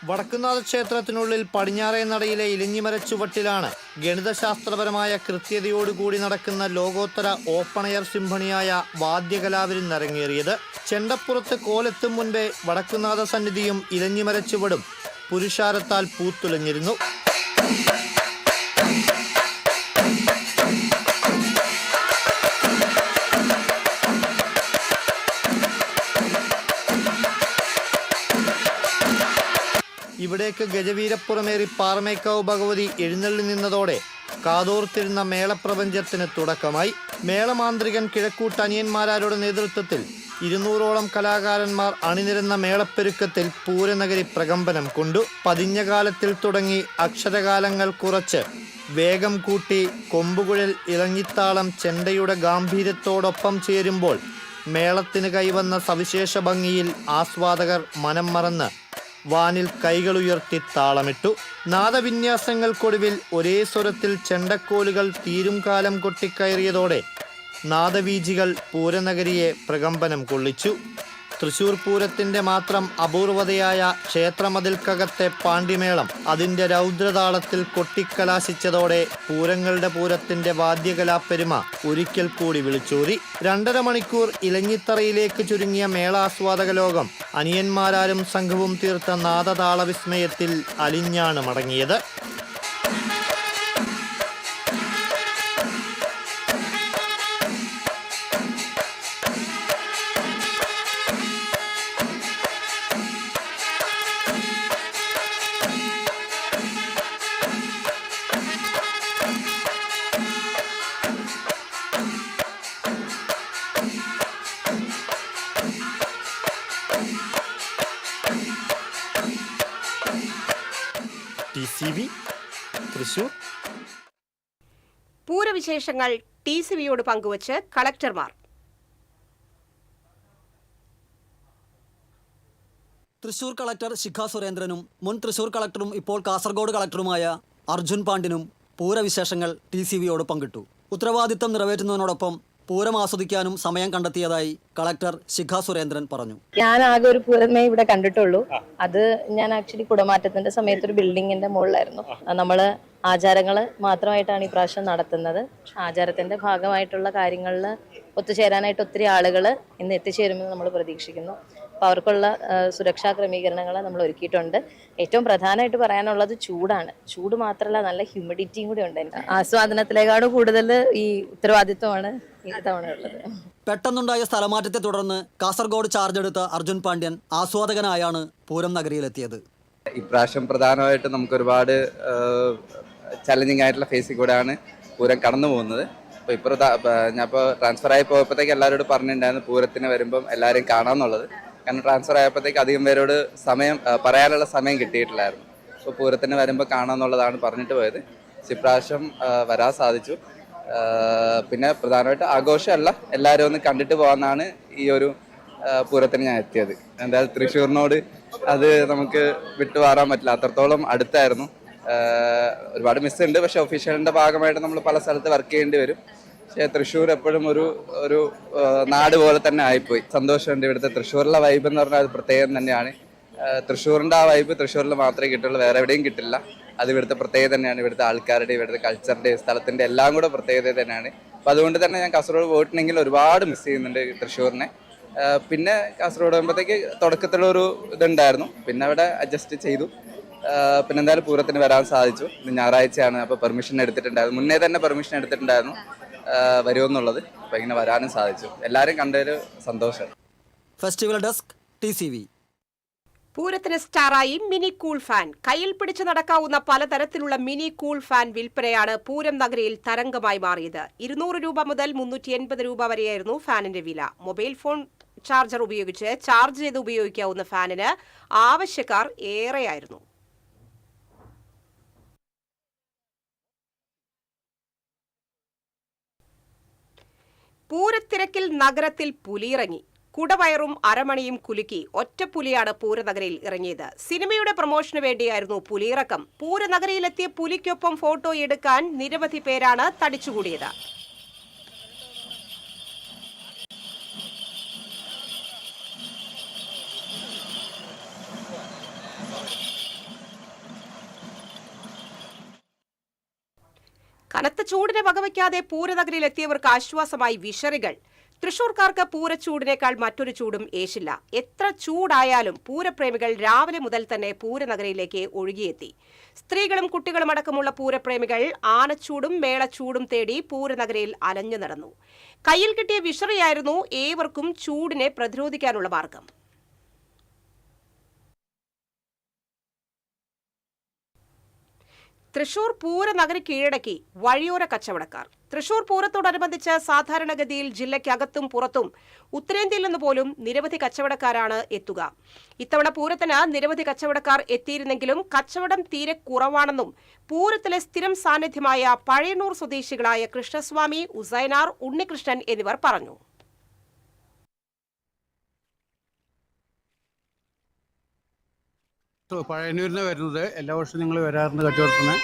വടക്കുംനാഥ ക്ഷേത്രത്തിനുള്ളിൽ പടിഞ്ഞാറേ നടയിലെ ഇലഞ്ഞിമര ചുവട്ടിലാണ് ഗണിതശാസ്ത്രപരമായ കൃത്യതയോടുകൂടി നടക്കുന്ന ലോകോത്തര ഓപ്പൺ എയർ സിംഫണിയായ വാദ്യകലാവിരുന്ന് അരങ്ങേറിയത്. ചെണ്ടപ്പുറത്ത് കോലെത്തും മുൻപേ വടക്കുംനാഥ സന്നിധിയും ഇലഞ്ഞിമര ചുവടും പുരുഷാരത്താൽ പൂത്തുലഞ്ഞിരുന്നു. ഇവിടേക്ക് ഗജവീരപ്പുറമേറി പാറമേക്കാവ് ഭഗവതി എഴുന്നള്ളി നിന്നതോടെ കാതോർത്തിരുന്ന മേളപ്രപഞ്ചത്തിന് തുടക്കമായി. മേളമാന്ത്രികൻ കിഴക്കൂട്ട് അനിയന്മാരുടെ നേതൃത്വത്തിൽ 200ഓളം കലാകാരന്മാർ അണിനിരന്ന മേളപ്പെരുക്കത്തിൽ പൂരനഗരി പ്രകമ്പനം കൊണ്ടു. പതിഞ്ഞ കാലത്തിൽ തുടങ്ങി അക്ഷരകാലങ്ങൾ കുറച്ച് വേഗം കൂട്ടി കൊമ്പുകുഴൽ ഇളഞ്ഞിത്താളം ചെണ്ടയുടെ ഗാംഭീര്യത്തോടൊപ്പം ചേരുമ്പോൾ മേളത്തിന് കൈവന്ന സവിശേഷ ഭംഗിയിൽ ആസ്വാദകർ മനം മറന്ന് വാനിൽ കൈകളുയർത്തി താളമിട്ടു. നാദവിന്യാസങ്ങൾക്കൊടുവിൽ ഒരേ സ്വരത്തിൽ ചെണ്ടക്കോലുകൾ തീരും കാലം കൊട്ടിക്കയറിയതോടെ നാദവീജികൾ പൂരനഗരിയെ പ്രകമ്പനം കൊള്ളിച്ചു. തൃശൂർ പൂരത്തിന്റെ മാത്രം അപൂർവതയായ ക്ഷേത്രമതിൽക്കകത്തെ പാണ്ടിമേളം അതിന്റെ രൗദ്രതാളത്തിൽ കൊട്ടിക്കലാശിച്ചതോടെ പൂരങ്ങളുടെ പൂരത്തിന്റെ വാദ്യകലാപ്പെരുമ ഒരിക്കൽ കൂടി വിളിച്ചൂരി. 2.5 മണിക്കൂർ ഇലഞ്ഞിത്തറയിലേക്ക് ചുരുങ്ങിയ മേളാസ്വാദക ലോകം അനിയന്മാരാരും സംഘവും തീർത്ത നാദതാള വിസ്മയത്തിൽ അലിഞ്ഞാണ് മടങ്ങിയത്. TCV തൃശൂർ. പൂരവിശേഷങ്ങൾ TCVയോട് പങ്കുവച്ച് കളക്ടർമാർ. തൃശൂർ കളക്ടർ ശിഖ സുരേന്ദ്രനും മുൻ തൃശൂർ കളക്ടറും ഇപ്പോൾ കാസർഗോഡ് കളക്ടറുമായ അർജുൻ പാണ്ഡ്യനും പൂരവിശേഷങ്ങൾ TCVയോട് പങ്കിട്ടു. ഉത്തരവാദിത്തം നിറവേറ്റുന്നതിനോടൊപ്പം പൂരം ആസ്വദിക്കാനും സമയം കണ്ടെത്തിയതായി കളക്ടർ ശിഖ സുരേന്ദ്രൻ പറഞ്ഞു. ഞാൻ ആകെ ഒരു പൂരമേ ഇവിടെ കണ്ടിട്ടുള്ളൂ. അത് ഞാൻ ആക്ച്വലി കുടമാറ്റത്തിന്റെ സമയത്ത് ഒരു ബിൽഡിങ്ങിന്റെ മുകളിലായിരുന്നു. നമ്മള് ആചാരങ്ങള് മാത്രമായിട്ടാണ് ഈ പ്രാവശ്യം നടത്തുന്നത്. ആചാരത്തിന്റെ ഭാഗമായിട്ടുള്ള കാര്യങ്ങളിൽ ഒത്തുചേരാനായിട്ട് ഒത്തിരി ആളുകൾ ഇന്ന് എത്തിച്ചേരുമെന്ന് നമ്മൾ പ്രതീക്ഷിക്കുന്നു. അപ്പോൾ അവർക്കുള്ള സുരക്ഷാ ക്രമീകരണങ്ങൾ നമ്മൾ ഒരുക്കിയിട്ടുണ്ട്. ഏറ്റവും പ്രധാനമായിട്ട് പറയാനുള്ളത് ചൂടാണ്. ചൂട് മാത്രമല്ല, നല്ല ഹ്യൂമിഡിറ്റിയും കൂടി ഉണ്ട്. ആസ്വാദനത്തിലേക്കാണ് കൂടുതൽ ഈ ഉത്തരവാദിത്വമാണ് ഈ തവണ ഉള്ളത്. പെട്ടെന്നുണ്ടായ സ്ഥലമാറ്റത്തെ തുടർന്ന് കാസർഗോഡ് ചാർജ് എടുത്ത അർജുൻ പാണ്ഡ്യൻ ആസ്വാദകനായാണ് പൂരം നഗരിയിലെത്തിയത്. ഇപ്രാവശ്യം പ്രധാനമായിട്ട് നമുക്ക് ഒരുപാട് ചലഞ്ചിങ് ആയിട്ടുള്ള ഫേസിൽ കൂടെയാണ് പൂരം കടന്നു പോകുന്നത്. അപ്പോൾ ഞാനിപ്പോൾ ട്രാൻസ്ഫർ ആയി പോയപ്പോഴത്തേക്ക് എല്ലാവരോടും പറഞ്ഞിട്ടുണ്ടായിരുന്നു പൂരത്തിന് വരുമ്പം എല്ലാവരെയും കാണാമെന്നുള്ളത്. കാരണം ട്രാൻസ്ഫർ ആയപ്പോഴത്തേക്ക് അധികം പേരോട് പറയാനുള്ള സമയം കിട്ടിയിട്ടില്ലായിരുന്നു. അപ്പോൾ പൂരത്തിന് വരുമ്പോൾ കാണാമെന്നുള്ളതാണ് പറഞ്ഞിട്ട് പോയത്. ഇപ്രാവശ്യം വരാൻ സാധിച്ചു. പിന്നെ പ്രധാനമായിട്ട് ആഘോഷമല്ല, എല്ലാവരും ഒന്ന് കണ്ടിട്ട് പോകാമെന്നാണ് ഈ ഒരു പൂരത്തിന് ഞാൻ എത്തിയത്. എന്തായാലും തൃശ്ശൂരിനോട് അത് നമുക്ക് വിട്ടുമാറാൻ പറ്റില്ല, അത്രത്തോളം അടുത്തായിരുന്നു. ഒരുപാട് മിസ്സുണ്ട്, പക്ഷെ ഒഫീഷ്യലിൻ്റെ ഭാഗമായിട്ട് നമ്മൾ പല സ്ഥലത്ത് വർക്ക് ചെയ്യേണ്ടി വരും. പക്ഷേ തൃശ്ശൂർ എപ്പോഴും ഒരു നാട് പോലെ തന്നെ ആയിപ്പോയി. സന്തോഷമുണ്ട്. ഇവിടുത്തെ തൃശ്ശൂരിലെ വൈബ് എന്ന് പറഞ്ഞാൽ അത് പ്രത്യേകം തന്നെയാണ്. തൃശ്ശൂരിൻ്റെ ആ വൈബ് തൃശ്ശൂരിൽ മാത്രമേ കിട്ടുള്ളൂ, വേറെ എവിടെയും കിട്ടില്ല. അത് ഇവിടുത്തെ പ്രത്യേകത തന്നെയാണ്. ഇവിടുത്തെ ആൾക്കാരുടെ, ഇവിടുത്തെ കൾച്ചറിൻ്റെ, സ്ഥലത്തിൻ്റെ എല്ലാം കൂടെ പ്രത്യേകത തന്നെയാണ്. അപ്പോൾ അതുകൊണ്ട് തന്നെ ഞാൻ കാസർഗോഡ് പോയിട്ടുണ്ടെങ്കിൽ ഒരുപാട് മിസ് ചെയ്യുന്നുണ്ട് തൃശ്ശൂരിനെ. പിന്നെ കാസർഗോഡ് ആകുമ്പോഴത്തേക്ക് തുടക്കത്തിലൊരു ഇതുണ്ടായിരുന്നു, പിന്നെ അവിടെ അഡ്ജസ്റ്റ് ചെയ്തു. പിന്നെ എന്തായാലും പൂരത്തിന് വരാൻ സാധിച്ചു. ഇന്ന് ഞായറാഴ്ചയാണ്, അപ്പോൾ പെർമിഷൻ എടുത്തിട്ടുണ്ടായിരുന്നു, മുന്നേ തന്നെ പെർമിഷൻ എടുത്തിട്ടുണ്ടായിരുന്നു വരുമെന്നുള്ളത്. അപ്പോൾ ഇങ്ങനെ വരാനും സാധിച്ചു. എല്ലാവരും കണ്ടൊരു സന്തോഷം. Festival desk TCV. പൂരത്തിന് സ്റ്റാറായി മിനി കൂൾ ഫാൻ. കയ്യിൽ പിടിച്ചു നടക്കാവുന്ന പലതരത്തിലുള്ള മിനി കൂൾ ഫാൻ വിൽപ്പനയാണ് പൂരം നഗരിയിൽ തരംഗമായി മാറിയത്. 200 രൂപ മുതൽ 380 രൂപ വരെയായിരുന്നു ഫാനിന്റെ വില. മൊബൈൽ ഫോൺ ചാർജർ ഉപയോഗിച്ച് ചാർജ് ചെയ്ത് ഉപയോഗിക്കാവുന്ന ഫാനിന് ആവശ്യക്കാർ ഏറെയായിരുന്നു. പൂരത്തിരക്കിൽ നഗരത്തിൽ പുലിയിറങ്ങി. കുടവയറും അരമണിയും കുലുക്കി ഒറ്റപ്പുലിയാണ് പൂരനഗരിയിൽ ഇറങ്ങിയത്. സിനിമയുടെ പ്രമോഷന് വേണ്ടിയായിരുന്നു പുലിയിറക്കം. പൂരനഗരിയിലെത്തിയ പുലിക്കൊപ്പം ഫോട്ടോ എടുക്കാൻ നിരവധി പേരാണ് തടിച്ചുകൂടിയത്. കനത്ത ചൂടിനെ വകവയ്ക്കാതെ പൂരനഗരിയിലെത്തിയവർക്ക് ആശ്വാസമായി വിഷറികൾ. തൃശൂർക്കാർക്ക് പൂരച്ചൂടിനേക്കാൾ മറ്റൊരു ചൂടും ഏശില്ല. എത്ര ചൂടായാലും പൂരപ്രേമികൾ രാവിലെ മുതൽ തന്നെ പൂരനഗരിയിലേക്ക് ഒഴുകിയെത്തി. സ്ത്രീകളും കുട്ടികളും അടക്കമുള്ള പൂരപ്രേമികൾ ആനച്ചൂടും മേളച്ചൂടും തേടി പൂരനഗരിയിൽ അലഞ്ഞു നടന്നു. കയ്യിൽ കിട്ടിയ വിഷറിയായിരുന്നു ഏവർക്കും ചൂടിനെ പ്രതിരോധിക്കാനുള്ള മാർഗം. തൃശൂർ പൂരനഗരി കീഴടക്കി വഴിയോര കച്ചവടക്കാർ. തൃശൂർ പൂരത്തോടനുബന്ധിച്ച് സാധാരണഗതിയിൽ ജില്ലയ്ക്കകത്തും പുറത്തും ഉത്തരേന്ത്യയിൽ നിന്ന് പോലും നിരവധി കച്ചവടക്കാരാണ് എത്തുക. ഇത്തവണ പൂരത്തിന് നിരവധി കച്ചവടക്കാർ എത്തിയിരുന്നെങ്കിലും കച്ചവടം തീരെ കുറവാണെന്നും പൂരത്തിലെ സ്ഥിരം സാന്നിധ്യമായ പഴയന്നൂർ സ്വദേശികളായ കൃഷ്ണസ്വാമി, ഉസൈനാർ, ഉണ്ണികൃഷ്ണൻ എന്നിവർ പറഞ്ഞു. പഴയന്നൂരിന് വരുന്നത് എല്ലാ വർഷവും ഞങ്ങൾ വരാറുണ്ട് കച്ചവടത്തിന്.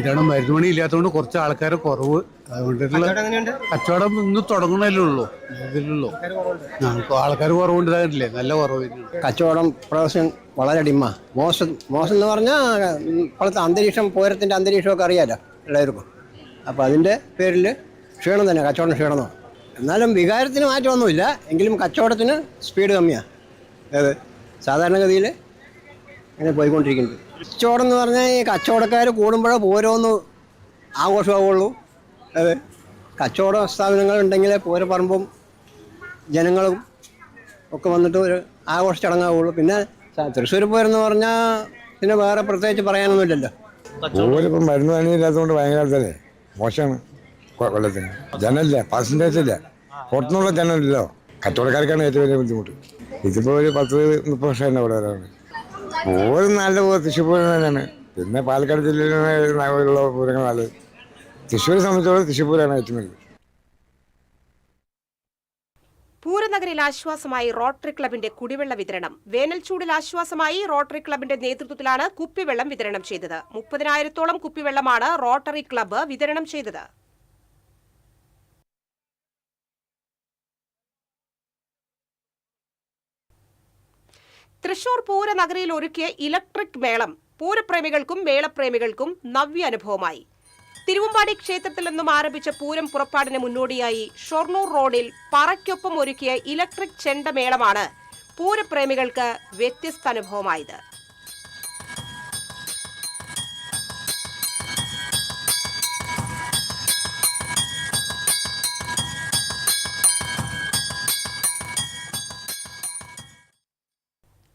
ഇതാണ് മരുന്നുമണി ഇല്ലാത്തതുകൊണ്ട് കുറച്ച് ആൾക്കാർ കുറവ്. അതുകൊണ്ടുള്ള കച്ചവടം ഇന്ന് തുടങ്ങണല്ലേ ഉള്ളൂ, ഇതിലുള്ളൂ. ഞങ്ങൾക്ക് ആൾക്കാർ കുറവുണ്ട്, ഇതായിട്ടില്ലേ, നല്ല കുറവ്. കച്ചവടം പ്രാവശ്യം വളരെ ഡിമ്മ. മോശം എന്ന് പറഞ്ഞാൽ ഇപ്പോഴത്തെ അന്തരീക്ഷം, പൂരത്തിൻ്റെ അന്തരീക്ഷമൊക്കെ അറിയാമല്ലോ എല്ലാവർക്കും. അപ്പോൾ അതിൻ്റെ പേരിൽ ക്ഷീണം തന്നെ, കച്ചവടം ക്ഷീണമെന്നോ. എന്നാലും വികാരത്തിന് മാറ്റമൊന്നുമില്ല, എങ്കിലും കച്ചവടത്തിന് സ്പീഡ് കമ്മിയാണ്. അതായത് സാധാരണഗതിയിൽ അങ്ങനെ പോയിക്കൊണ്ടിരിക്കുന്നുണ്ട്. കച്ചവടം എന്ന് പറഞ്ഞാൽ ഈ കച്ചവടക്കാർ കൂടുമ്പോഴേ പൂരമൊന്ന് ആഘോഷമാവുള്ളൂ. അത് കച്ചവട സ്ഥാപനങ്ങൾ ഉണ്ടെങ്കിലേ പൂരപ്പറമ്പും ജനങ്ങളും ഒക്കെ വന്നിട്ട് ഒരു ആഘോഷ ചടങ്ങാവുള്ളൂ. പിന്നെ തൃശ്ശൂർ പൂരെന്ന് പറഞ്ഞാൽ പിന്നെ വേറെ പ്രത്യേകിച്ച് പറയാനൊന്നുമില്ലല്ലോ. പൂരിപ്പം മരുന്ന് പണിയില്ലാത്തതുകൊണ്ട് ഭയങ്കര മോശമാണ്. കൊല്ലത്തിന് ജനമില്ല, പാസഞ്ചേഴ്സ് ഇല്ല, പുറത്തുനിന്നുള്ള ജനമില്ലല്ലോ. കച്ചവടക്കാർക്കാണ് ഏറ്റവും വലിയ ബുദ്ധിമുട്ട്. ഇതിപ്പോൾ ഒരു 10-30 വർഷം തന്നെ ഇവിടെ വരാറുണ്ട്. പൂരം നല്ല തൃശ്ശൂർ പൂരം തന്നെയാണ്. പിന്നെ പാലക്കാട് ജില്ലയിലുള്ള പൂരങ്ങൾ നല്ലത്. തൃശ്ശൂരെ സംബന്ധിച്ചോളം തൃശ്ശൂർ പൂരമാണ് ഏറ്റവും വലുത്. പൂരനഗരിയിൽ ആശ്വാസമായി റോട്ടറി ക്ലബിന്റെ കുടിവെള്ള വിതരണം. വേനൽ ചൂടിൽ ആശ്വാസമായി റോട്ടറി ക്ലബിന്റെ നേതൃത്വത്തിലാണ് കുപ്പിവെള്ളം വിതരണം ചെയ്തത്. 30,000-ഓളം കുപ്പിവെള്ളമാണ് റോട്ടറി ക്ലബ്ബ് വിതരണം ചെയ്തത്. തൃശൂർ പൂരനഗരിയിൽ ഒരുക്കിയ ഇലക്ട്രിക് മേളം പൂരപ്രേമികൾക്കും മേളപ്രേമികൾക്കും നവ്യ അനുഭവമായി. തിരുവമ്പാടി ക്ഷേത്രത്തിൽ നിന്നും ആരംഭിച്ച പൂരം പുറപ്പാടിന് മുന്നോടിയായി ഷൊർണൂർ റോഡിൽ പറയ്ക്കൊപ്പം ഒരുക്കിയ ഇലക്ട്രിക് ചെണ്ടമേളമാണ് പൂരപ്രേമികൾക്ക് വ്യത്യസ്ത അനുഭവമായത്.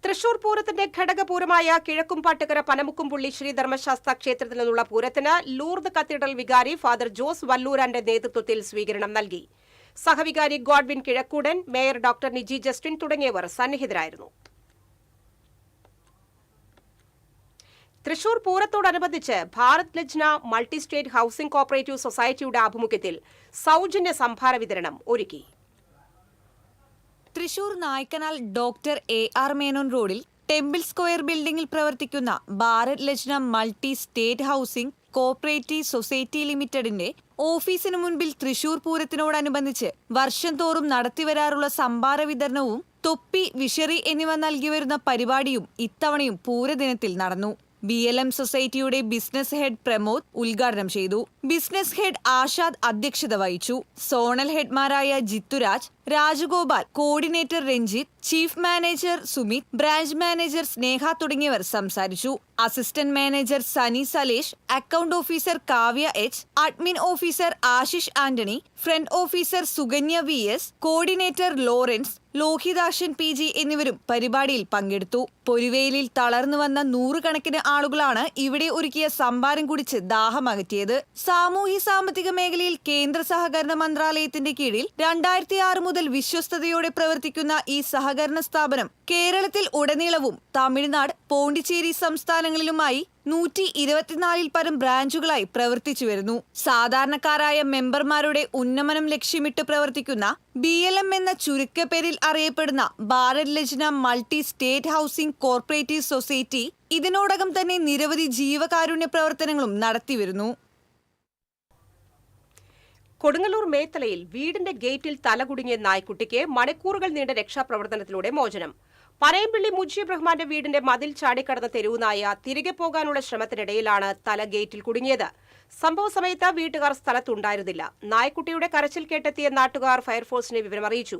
തൃശൂർ പൂരത്തിന്റെ ഘടകപൂരമായ കിഴക്കുംപാട്ടുകര പനമുക്കുംപുള്ളി ശ്രീധർമ്മശാസ്ത്ര ക്ഷേത്രത്തിൽ നിന്നുള്ള പൂരത്തിന് ലൂർദ് കത്തീഡ്രൽ വികാരി ഫാദർ ജോസ് വല്ലൂരാന്റെ നേതൃത്വത്തിൽ സ്വീകരണം നൽകി. സഹവികാരി Godwin Kizhakkoodan, mayor doctor Niji Justin തുടങ്ങിയവർ സന്നിഹിതരായിരുന്നു. തൃശൂർ പൂരത്തോടനുബന്ധിച്ച് Bharat Lajna multi state housing cooperative സൊസൈറ്റിയുടെ ആഭിമുഖ്യത്തിൽ സൗജന്യ സംഭാര വിതരണം ഒരുക്കി. തൃശൂർ നായ്ക്കനാൽ ഡോക്ടർ AR മേനോൻ റോഡിൽ ടെമ്പിൾ സ്ക്വയർ ബിൽഡിംഗിൽ പ്രവർത്തിക്കുന്ന Bharat Lajna multi state housing cooperative society ലിമിറ്റഡിന്റെ ഓഫീസിനു മുൻപിൽ തൃശൂർ പൂരത്തിനോടനുബന്ധിച്ച് വർഷം തോറും നടത്തിവരാറുള്ള സംഭാര വിതരണവും തൊപ്പി, വിഷറി എന്നിവ നൽകി വരുന്ന പരിപാടിയും ഇത്തവണയും പൂരദിനത്തിൽ നടന്നു. BLM സൊസൈറ്റിയുടെ ബിസിനസ് ഹെഡ് പ്രമോദ് ഉദ്ഘാടനം ചെയ്തു. ബിസിനസ് ഹെഡ് ആഷാദ് അധ്യക്ഷത വഹിച്ചു. സോണൽ ഹെഡ്മാരായ Jithuraj, Rajagopal, coordinator Ranjith, chief manager Sumith, branch manager Sneha തുടങ്ങിയവർ സംസാരിച്ചു. Assistant manager Sani Salesh, account officer Kavya H, admin officer Ashish Antony, front officer Sukanya VS, coordinator Lawrence, Lohithakshan PG എന്നിവരും പരിപാടിയിൽ പങ്കെടുത്തു. പൊരുവേലിൽ തളർന്നു വന്ന 100 കണക്കിന് ആളുകളാണ് ഇവിടെ ഒരുക്കിയ സംഭാരം കുടിച്ച് ദാഹമകറ്റിയത്. സാമൂഹ്യ സാമ്പത്തിക മേഖലയിൽ കേന്ദ്ര സഹകരണ മന്ത്രാലയത്തിന്റെ കീഴിൽ 2006 മുതൽ വിശ്വസ്തയോടെ പ്രവർത്തിക്കുന്ന ഈ സഹകരണ സ്ഥാപനം കേരളത്തിൽ ഉടനീളവും തമിഴ്നാട്, പോണ്ടിച്ചേരി സംസ്ഥാനങ്ങളിലുമായി 124 പരം ബ്രാഞ്ചുകളായി പ്രവർത്തിച്ചു വരുന്നു. സാധാരണക്കാരായ മെമ്പർമാരുടെ ഉന്നമനം ലക്ഷ്യമിട്ട് പ്രവർത്തിക്കുന്ന BLM എന്ന ചുരുക്കപ്പേരിൽ അറിയപ്പെടുന്ന Bharat Lajna multi state housing corporative society ഇതിനോടകം തന്നെ നിരവധി ജീവകാരുണ്യ പ്രവർത്തനങ്ങളും നടത്തിവരുന്നു. കൊടുങ്ങല്ലൂർ മേത്തലയിൽ വീടിന്റെ ഗേറ്റിൽ തലകുടുങ്ങിയ നായ്ക്കുട്ടിക്ക് മണിക്കൂറുകൾ നീണ്ട രക്ഷാപ്രവർത്തനത്തിലൂടെ മോചനം. പനയംപള്ളി മുജീബ് റഹ്മാന്റെ വീടിന്റെ മതിൽ ചാടിക്കടന്ന തെരുവുനായ തിരികെ പോകാനുള്ള ശ്രമത്തിനിടയിലാണ് തല ഗേറ്റിൽ കുടുങ്ങിയത്. സംഭവ സമയത്ത് വീട്ടുകാർ സ്ഥലത്തുണ്ടായിരുന്നില്ല. നായ്ക്കുട്ടിയുടെ കരച്ചിൽ കേട്ടെത്തിയ നാട്ടുകാർ ഫയർഫോഴ്സിനെ വിവരമറിയിച്ചു.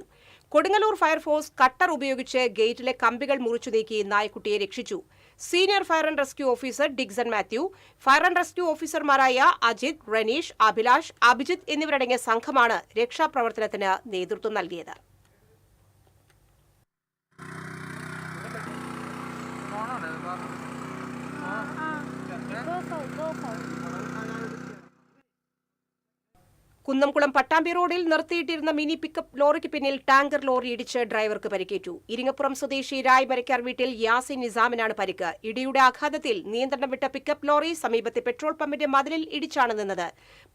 കൊടുങ്ങല്ലൂർ ഫയർഫോഴ്സ് കട്ടർ ഉപയോഗിച്ച് ഗേറ്റിലെ കമ്പികൾ മുറിച്ചു നീക്കി നായ്ക്കുട്ടിയെ രക്ഷിച്ചു. Senior fire and rescue officer Dixon Mathew, fire and rescue ഓഫീസർമാരായ അജിത്, റനീഷ്, അഭിലാഷ്, അഭിജിത്ത് എന്നിവരടങ്ങിയ സംഘമാണ് രക്ഷാപ്രവർത്തനത്തിന് നേതൃത്വം നൽകിയത്. കുന്നംകുളം പട്ടാമ്പി റോഡിൽ നിർത്തിയിട്ടിരുന്ന മിനി പിക്കപ്പ് ലോറിക്ക് പിന്നിൽ ടാങ്കർ ലോറി ഇടിച്ച് ഡ്രൈവർക്ക് പരിക്കേറ്റു. ഇരിങ്ങപ്പുറം സ്വദേശി രായ് മരക്കാർ വീട്ടിൽ യാസിൻ നിസാമിനാണ് പരിക്ക്. ഇടിയുടെ ആഘാതത്തിൽ നിയന്ത്രണം വിട്ട പിക്കപ്പ് ലോറി സമീപത്തെ പെട്രോൾ പമ്പിന്റെ മതിലിൽ ഇടിച്ചാണ് നിന്നത്.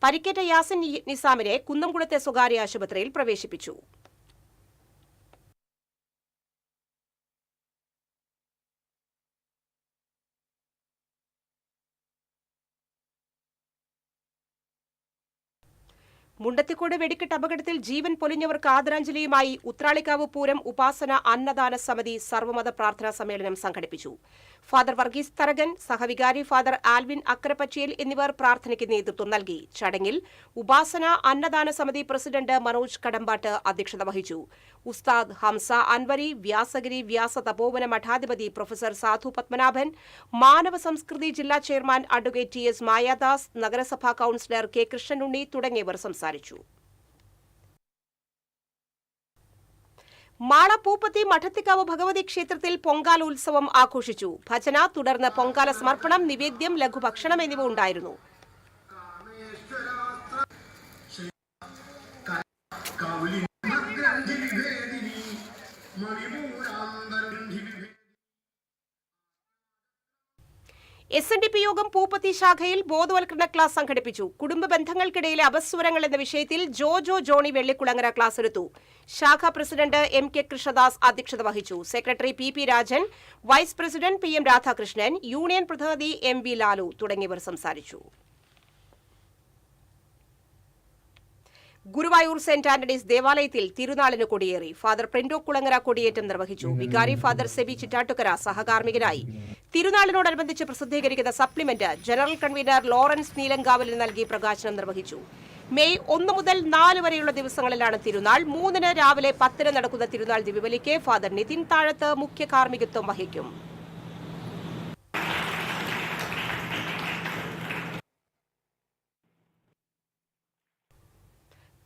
പരിക്കേറ്റ യാസിൻ നിസാമിനെ കുന്നംകുളത്തെ സ്വകാര്യ ആശുപത്രിയിൽ പ്രവേശിപ്പിച്ചു. മുണ്ടത്തിക്കോട് വെടിക്കെട്ട് അപകടത്തിൽ ജീവൻ പൊലിഞ്ഞവർക്ക് ആദരാഞ്ജലിയുമായി ഉത്രാളിക്കാവ് പൂരം ഉപാസന അന്നദാന സമിതി സർവ്വമത പ്രാർത്ഥനാ സമ്മേളനം സംഘടിപ്പിച്ചു. ഫാദർ വർഗീസ് തരകൻ, സഹവികാരി ഫാദർ ആൽവിൻ അക്കരപ്പച്ചിയിൽ എന്നിവർ പ്രാർത്ഥനയ്ക്ക് നേതൃത്വം നൽകി. ചടങ്ങിൽ ഉപാസന അന്നദാന സമിതി പ്രസിഡന്റ് മനോജ് കടമ്പാട്ട് അധ്യക്ഷത വഹിച്ചു. ഉസ്താദ് ഹംസ അൻവരി, വ്യാസഗിരി വ്യാസ തപോവന മഠാധിപതി പ്രൊഫസർ സാധു പത്മനാഭൻ, മാനവ സംസ്കൃതി ജില്ലാ ചെയർമാൻ അഡ്വക്കേറ്റ് TS മായാദാസ്, നഗരസഭാ കൌൺസിലർ K കൃഷ്ണനുണ്ണി തുടങ്ങിയവർ സംസാരിച്ചു. മാള പൂപ്പത്തി മഠത്തിക്കാവ് ഭഗവതി ക്ഷേത്രത്തിൽ പൊങ്കാല ഉത്സവം ആഘോഷിച്ചു. ഭജന, തുടർന്ന് പൊങ്കാല സമർപ്പണം, നിവേദ്യം, ലഘുഭക്ഷണം എന്നിവ ഉണ്ടായിരുന്നു. SNDP യോഗം പൂപ്പത്തി ശാഖയിൽ ബോധവൽക്കരണ ക്ലാസ് സംഘടിപ്പിച്ചു. കുടുംബ ബന്ധങ്ങൾക്കിടയിലെ അപസ്വരങ്ങൾ എന്ന വിഷയത്തിൽ ജോജോ ജോണി വെള്ളിക്കുളങ്ങര ക്ലാസ് എടുത്തു. ശാഖാ പ്രസിഡന്റ് MK കൃഷ്ണദാസ് അധ്യക്ഷത വഹിച്ചു. Secretary PP Rajan, vice president PM Radhakrishnan, union പ്രതിനിധി MV ലാലു തുടങ്ങിയവർ സംസാരിച്ചു. ഗുരുവായൂർ സെന്റ് ആന്റണീസ് ദേവാലയത്തിൽ തിരുനാളിന് കൊടിയേറി. ഫാദർ പ്രിന്റോ കുളങ്ങര കൊടിയേറ്റം നിർവഹിച്ചു. വികാരി ഫാദർ സെബി ചിറ്റാട്ടുകര സഹകാർമ്മികനായി. തിരുനാളിനോടനുബന്ധിച്ച് പ്രസിദ്ധീകരിക്കുന്ന സപ്ലിമെന്റ് ജനറൽ കൺവീനർ ലോറൻസ് നീലങ്കാവലിന് നൽകി പ്രകാശനം നിർവഹിച്ചു. മെയ് 1 മുതൽ 4 വരെയുള്ള ദിവസങ്ങളിലാണ് തിരുനാൾ. 3-ന് രാവിലെ 10-ന് നടക്കുന്ന തിരുനാൾ ദിവ്യബലിക്ക് ഫാദർ നിതിൻ താഴത്ത് മുഖ്യ കാർമ്മികത്വം വഹിക്കും.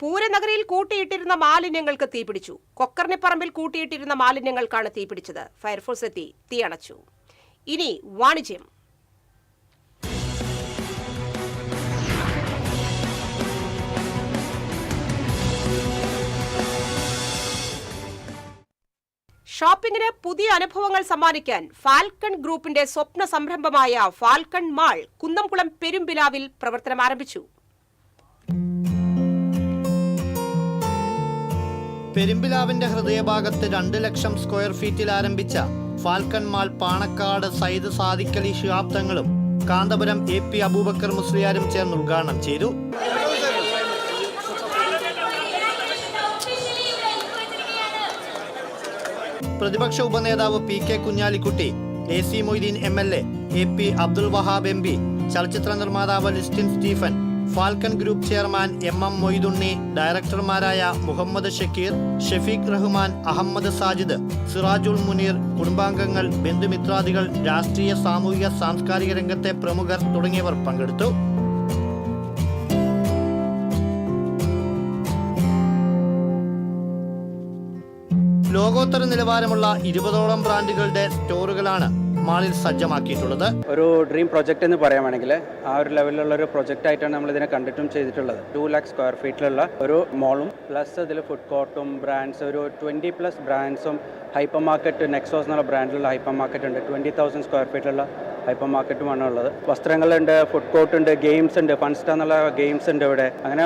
പൂരനഗരിയിൽ കൂട്ടിയിട്ടിരുന്ന മാലിന്യങ്ങൾക്ക് തീപിടിച്ചു. കൊക്കർണിപ്പറമ്പിൽ കൂട്ടിയിട്ടിരുന്ന മാലിന്യങ്ങൾക്കാണ് തീപിടിച്ചത്. ഫയർഫോഴ്സ് എത്തി തീയണച്ചു. ഇനി വാണിജ്യം. ഷോപ്പിംഗിന് പുതിയ അനുഭവങ്ങൾ സമ്മാനിക്കാൻ ഫാൽക്കൺ ഗ്രൂപ്പിന്റെ സ്വപ്ന സംരംഭമായ ഫാൽക്കൺ മാൾ കുന്നംകുളം പെരുമ്പിലാവിൽ പ്രവർത്തനം ആരംഭിച്ചു. പെരുമ്പിലാവിന്റെ ഹൃദയഭാഗത്ത് 2 ലക്ഷം സ്ക്വയർ ഫീറ്റിൽ ആരംഭിച്ച ഫാൽക്കൺ മാൾ പാണക്കാട് സയ്യിദ് സാദിഖലി ശിഹാബ് തങ്ങളും കാന്തപുരം AP അബൂബക്കർ മുസ്ലിയാരും ചേർന്ന് ഉദ്ഘാടനം ചെയ്തു. പ്രതിപക്ഷ ഉപനേതാവ് PK Kunhalikutty, AC Moideen MLA, AP Abdul Wahab MP, ചലച്ചിത്ര നിർമ്മാതാവ് Listin Stephen, Falcon group chairman MM Moythunni, ഡയറക്ടർമാരായ മുഹമ്മദ് ഷക്കീർ, ഷഫീഖ് റഹ്മാൻ, അഹമ്മദ് സാജിദ്, സിറാജുൽ മുനീർ, കുടുംബാംഗങ്ങൾ, ബന്ധുമിത്രാദികൾ, രാഷ്ട്രീയ സാമൂഹിക സാംസ്കാരിക രംഗത്തെ പ്രമുഖർ തുടങ്ങിയവർ പങ്കെടുത്തു. ലോകോത്തര നിലവാരമുള്ള 20ഓളം ബ്രാൻഡുകളുടെ സ്റ്റോറുകളാണ് മാളിൽ സജ്ജമാക്കിയിട്ടുള്ളത്. ഒരു ഡ്രീം പ്രൊജക്റ്റ് എന്ന് പറയുകയാണെങ്കിൽ ആ ഒരു ലെവലിലുള്ള ഒരു പ്രൊജക്റ്റ് ആയിട്ടാണ് നമ്മൾ ഇതിനെ കണ്ടിട്ടും ചെയ്തിട്ടുള്ളത്. 2 lakh സ്ക്വയർ ഫീറ്റിലുള്ള ഒരു മോളും പ്ലസ് ഇതിൽ ഫുഡ് കോർട്ടും ബ്രാൻഡ്സ് ഒരു 20+ ബ്രാൻഡ്സും ഹൈപ്പർ മാർക്കറ്റ് നെക്സോസ് എന്നുള്ള ബ്രാൻഡിലുള്ള ഹൈപ്പർ മാർക്കറ്റ് ഉണ്ട്. 20,000 സ്ക്വയർ ഫീറ്റിലുള്ള ഹൈപ്പർ മാർക്കറ്റുമാണ് ഉള്ളത്. വസ്ത്രങ്ങളുണ്ട്, ഫുഡ് കോർട്ട് ഉണ്ട്, ഗെയിംസ് ഉണ്ട്, ഫൺസ്റ്റാ എന്നുള്ള ഗെയിംസ് ഉണ്ട് ഇവിടെ. അങ്ങനെ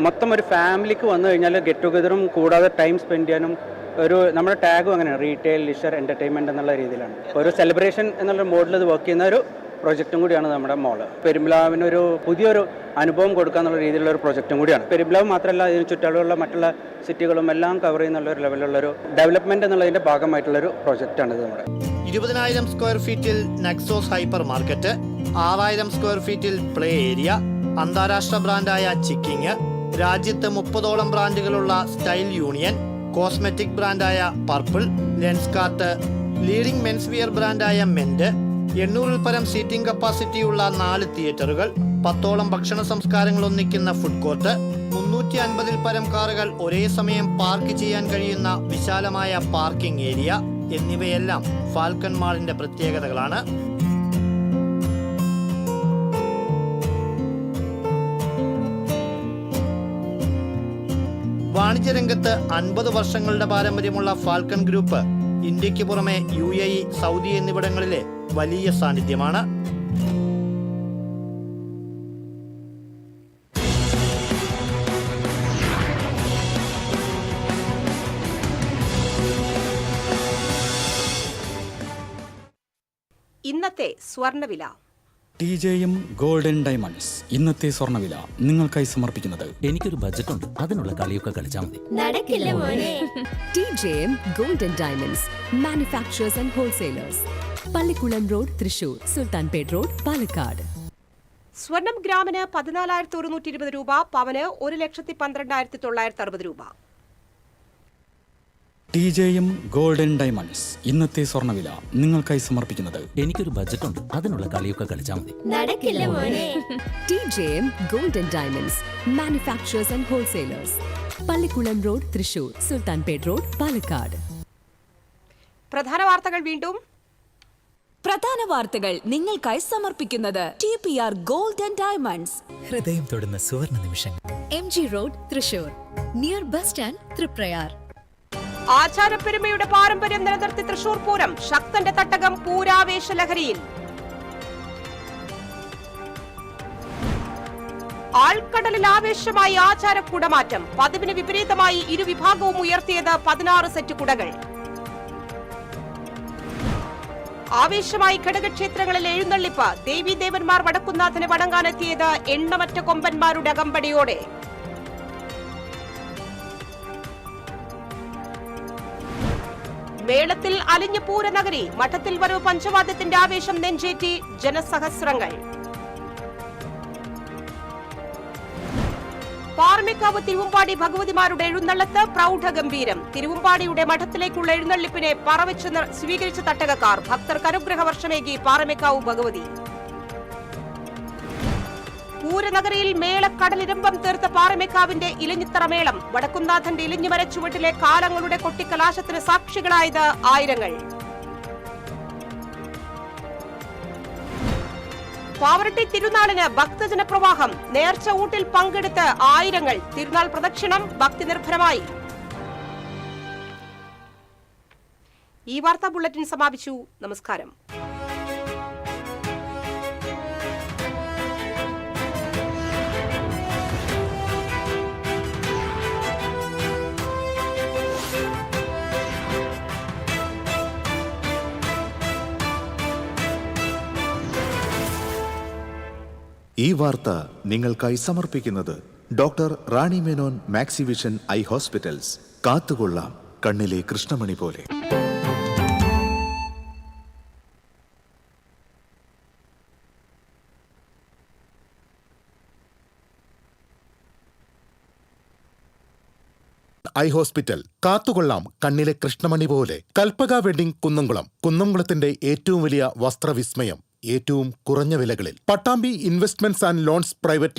മൊത്തം ഒരു ഫാമിലിക്ക് വന്നു കഴിഞ്ഞാൽ ഗെറ്റ് ടുഗദറും കൂടാതെ ടൈം സ്പെൻഡ് ചെയ്യാനും ഒരു നമ്മുടെ ടാഗും അങ്ങനെയാണ്, റീറ്റെയിൽ, ലിഷർ, എൻ്റർടൈൻമെൻറ്റ് എന്നുള്ള രീതിയിലാണ്. ഒരു സെലിബ്രേഷൻ എന്നുള്ള മോഡിൽ ഇത് വർക്ക് ചെയ്യുന്ന ഒരു പ്രൊജക്റ്റും കൂടിയാണ് നമ്മുടെ മോള്. പെരുമ്പിലാവിനൊരു പുതിയൊരു അനുഭവം കൊടുക്കുക എന്നുള്ള രീതിയിലുള്ള ഒരു പ്രൊജക്റ്റും കൂടിയാണ്. പെരുമ്പിലാവ് മാത്രമല്ല, ഇതിന് ചുറ്റുള്ള മറ്റുള്ള സിറ്റികളും എല്ലാം കവർ ചെയ്യുന്ന ഒരു ലെവലിലുള്ളൊരു ഡെവലപ്മെൻറ്റ് എന്നുള്ളതിൻ്റെ ഭാഗമായിട്ടുള്ളൊരു പ്രൊജക്റ്റാണ് ഇത് നമ്മുടെ. 20,000 സ്ക്വയർ ഫീറ്റിൽ നെക്സോസ് ഹൈപ്പർ മാർക്കറ്റ്, 6,000 സ്ക്വയർ ഫീറ്റിൽ പ്ലേ ഏരിയ, അന്താരാഷ്ട്ര ബ്രാൻഡായ ചിക്കിങ്, രാജ്യത്ത് 30ഓളം ബ്രാൻഡുകളുള്ള സ്റ്റൈൽ യൂണിയൻ, കോസ്മെറ്റിക് ബ്രാൻഡായ Purple, Lenskart, leading men's wear ബ്രാൻഡായ മെന്റ്, 800-ൽ പരം സീറ്റിംഗ് കപ്പാസിറ്റിയുള്ള 4 തിയേറ്ററുകൾ, 10ഓളം ഭക്ഷണ സംസ്കാരങ്ങൾ ഒന്നിക്കുന്ന ഫുഡ് കോർട്ട്, 350-ൽ പരം കാറുകൾ ഒരേ സമയം പാർക്ക് ചെയ്യാൻ കഴിയുന്ന വിശാലമായ പാർക്കിംഗ് ഏരിയ എന്നിവയെല്ലാം ഫാൽക്കൺ മാളിന്റെ പ്രത്യേകതകളാണ്. വാണിജ്യരംഗത്ത് 50 വർഷങ്ങളുടെ പാരമ്പര്യമുള്ള ഫാൽക്കൺ ഗ്രൂപ്പ് ഇന്ത്യക്ക് പുറമെ UAE, സൗദി എന്നിവിടങ്ങളിലെ വലിയ സാന്നിധ്യമാണ്. ഇന്നത്തെ സ്വർണ്ണവില. TJM ഗോൾഡൻ ഡയമണ്ട്സ് ഇന്നത്തെ സ്വർണ്ണവില നിങ്ങൾക്കായി സമർപ്പിക്കുന്നത് എനിക്കൊരു ബജറ്റ് ഉണ്ട്, അതിനുള്ള കളിയൊക്കെ കളിച്ചാൽ മതി. നടക്കില്ല മോനെ. TJM golden diamonds manufacturers and wholesalers, Pallikkulam road, Thrissur, Sultanpet road, Palakkad. സ്വർണം ഗ്രാമിന് 14,120 രൂപ, പവന് 1,12,960 രൂപ. TJM ഗോൾഡൻ ഡയമണ്ട്സ് ഇന്നത്തെ സ്വർണ്ണവില നിങ്ങൾക്കായി സമർപ്പിക്കുന്നത് എനിക്കൊരു ബജറ്റ് ഉണ്ട്, അതിനുള്ള കളിയൊക്കെ കളിച്ചാൽ മതി. നടക്കില്ല മോനെ. TJM golden diamonds manufacturers and wholesalers, Pallikkulam road, Thrissur, Sultanpet road, Palakkad. പ്രധാന വാർത്തകൾ വീണ്ടും. പ്രധാന വാർത്തകൾ നിങ്ങൾക്കായി സമർപ്പിക്കുന്നത് TPR ഗോൾഡൻ ഡയമണ്ട്സ്. ഹൃദയം തൊടുന്ന സുവർണ നിമിഷങ്ങൾ. MG road, Thrissur, near bus stand, Triprayar. ആചാരപ്പെരുമയുടെ പാരമ്പര്യം നിലനിർത്തി തൃശൂർ പൂരം, ശക്തന്റെ തട്ടകം പൂരാവേശ ലഹരിയിൽ. ആൾക്കടലിൽ ആവേശമായി ആചാര കുടമാറ്റം, പതിവിന് വിപരീതമായി ഇരുവിഭാഗവും ഉയർത്തിയത് 16 സെറ്റ് കുടകൾ. ആവേശമായി ഘടകക്ഷേത്രങ്ങളിൽ എഴുന്നള്ളിപ്പ്, ദേവീദേവന്മാർ വടക്കുന്നാഥന് വണങ്ങാനെത്തിയത് എണ്ണമറ്റ കൊമ്പന്മാരുടെ അകമ്പടിയോടെ. മേളത്തിൽ അലിഞ്ഞ പൂരനഗരി, മഠത്തിൽ വരവ് പഞ്ചവാദ്യത്തിന്റെ ആവേശം നെഞ്ചേറ്റി ജനസഹസ്രങ്ങൾ. പാറമേക്കാവ് തിരുവമ്പാടി ഭഗവതിമാരുടെ എഴുന്നള്ളത്ത് പ്രൗഢഗംഭീരം, തിരുവമ്പാടിയുടെ മഠത്തിലേക്കുള്ള എഴുന്നള്ളിപ്പിനെ പറവെച്ച് സ്വീകരിച്ച തട്ടകക്കാർ, ഭക്തർക്ക് അനുഗ്രഹ വർഷമേകി പാറമേക്കാവ് ഭഗവതി. പൂരനഗരിയിൽ മേളക്കടലിരമ്പം തീർത്ത പാറമേക്കാവിന്റെ ഇലഞ്ഞിത്തറ മേളം, വടക്കുംനാഥന്റെ ഇലഞ്ഞിമര ചുവട്ടിലെ കാലങ്ങളുടെ കൊട്ടിക്കലാശത്തിന് സാക്ഷികളായത് ആയിരങ്ങൾ. പാവറട്ടി തിരുനാളിന് ഭക്തജന പ്രവാഹം, നേർച്ച ഊട്ടിൽ പങ്കെടുത്ത് ആയിരങ്ങൾ, തിരുനാൾ പ്രദക്ഷിണം ഭക്തി നിർഭരമായി. ഈ വാർത്താ ബുള്ളറ്റിൻ സമാപിച്ചു. നമസ്കാരം. ഈ വാർത്ത നിങ്ങൾക്കായി സമർപ്പിക്കുന്നത് doctor Rani Menon Maxivision I hospitals. കാത്തുകൊള്ളാം കണ്ണിലെ കൃഷ്ണമണി പോലെ. Eye hospital. കാത്തുകൊള്ളാം കണ്ണിലെ കൃഷ്ണമണി പോലെ. കൽപ്പക വെഡിംഗ് കുന്നംകുളം. കുന്നംകുളത്തിന്റെ ഏറ്റവും വലിയ വസ്ത്രവിസ്മയം ഏറ്റവും കുറഞ്ഞ വിലകളിൽ. Pattambi investments and loans private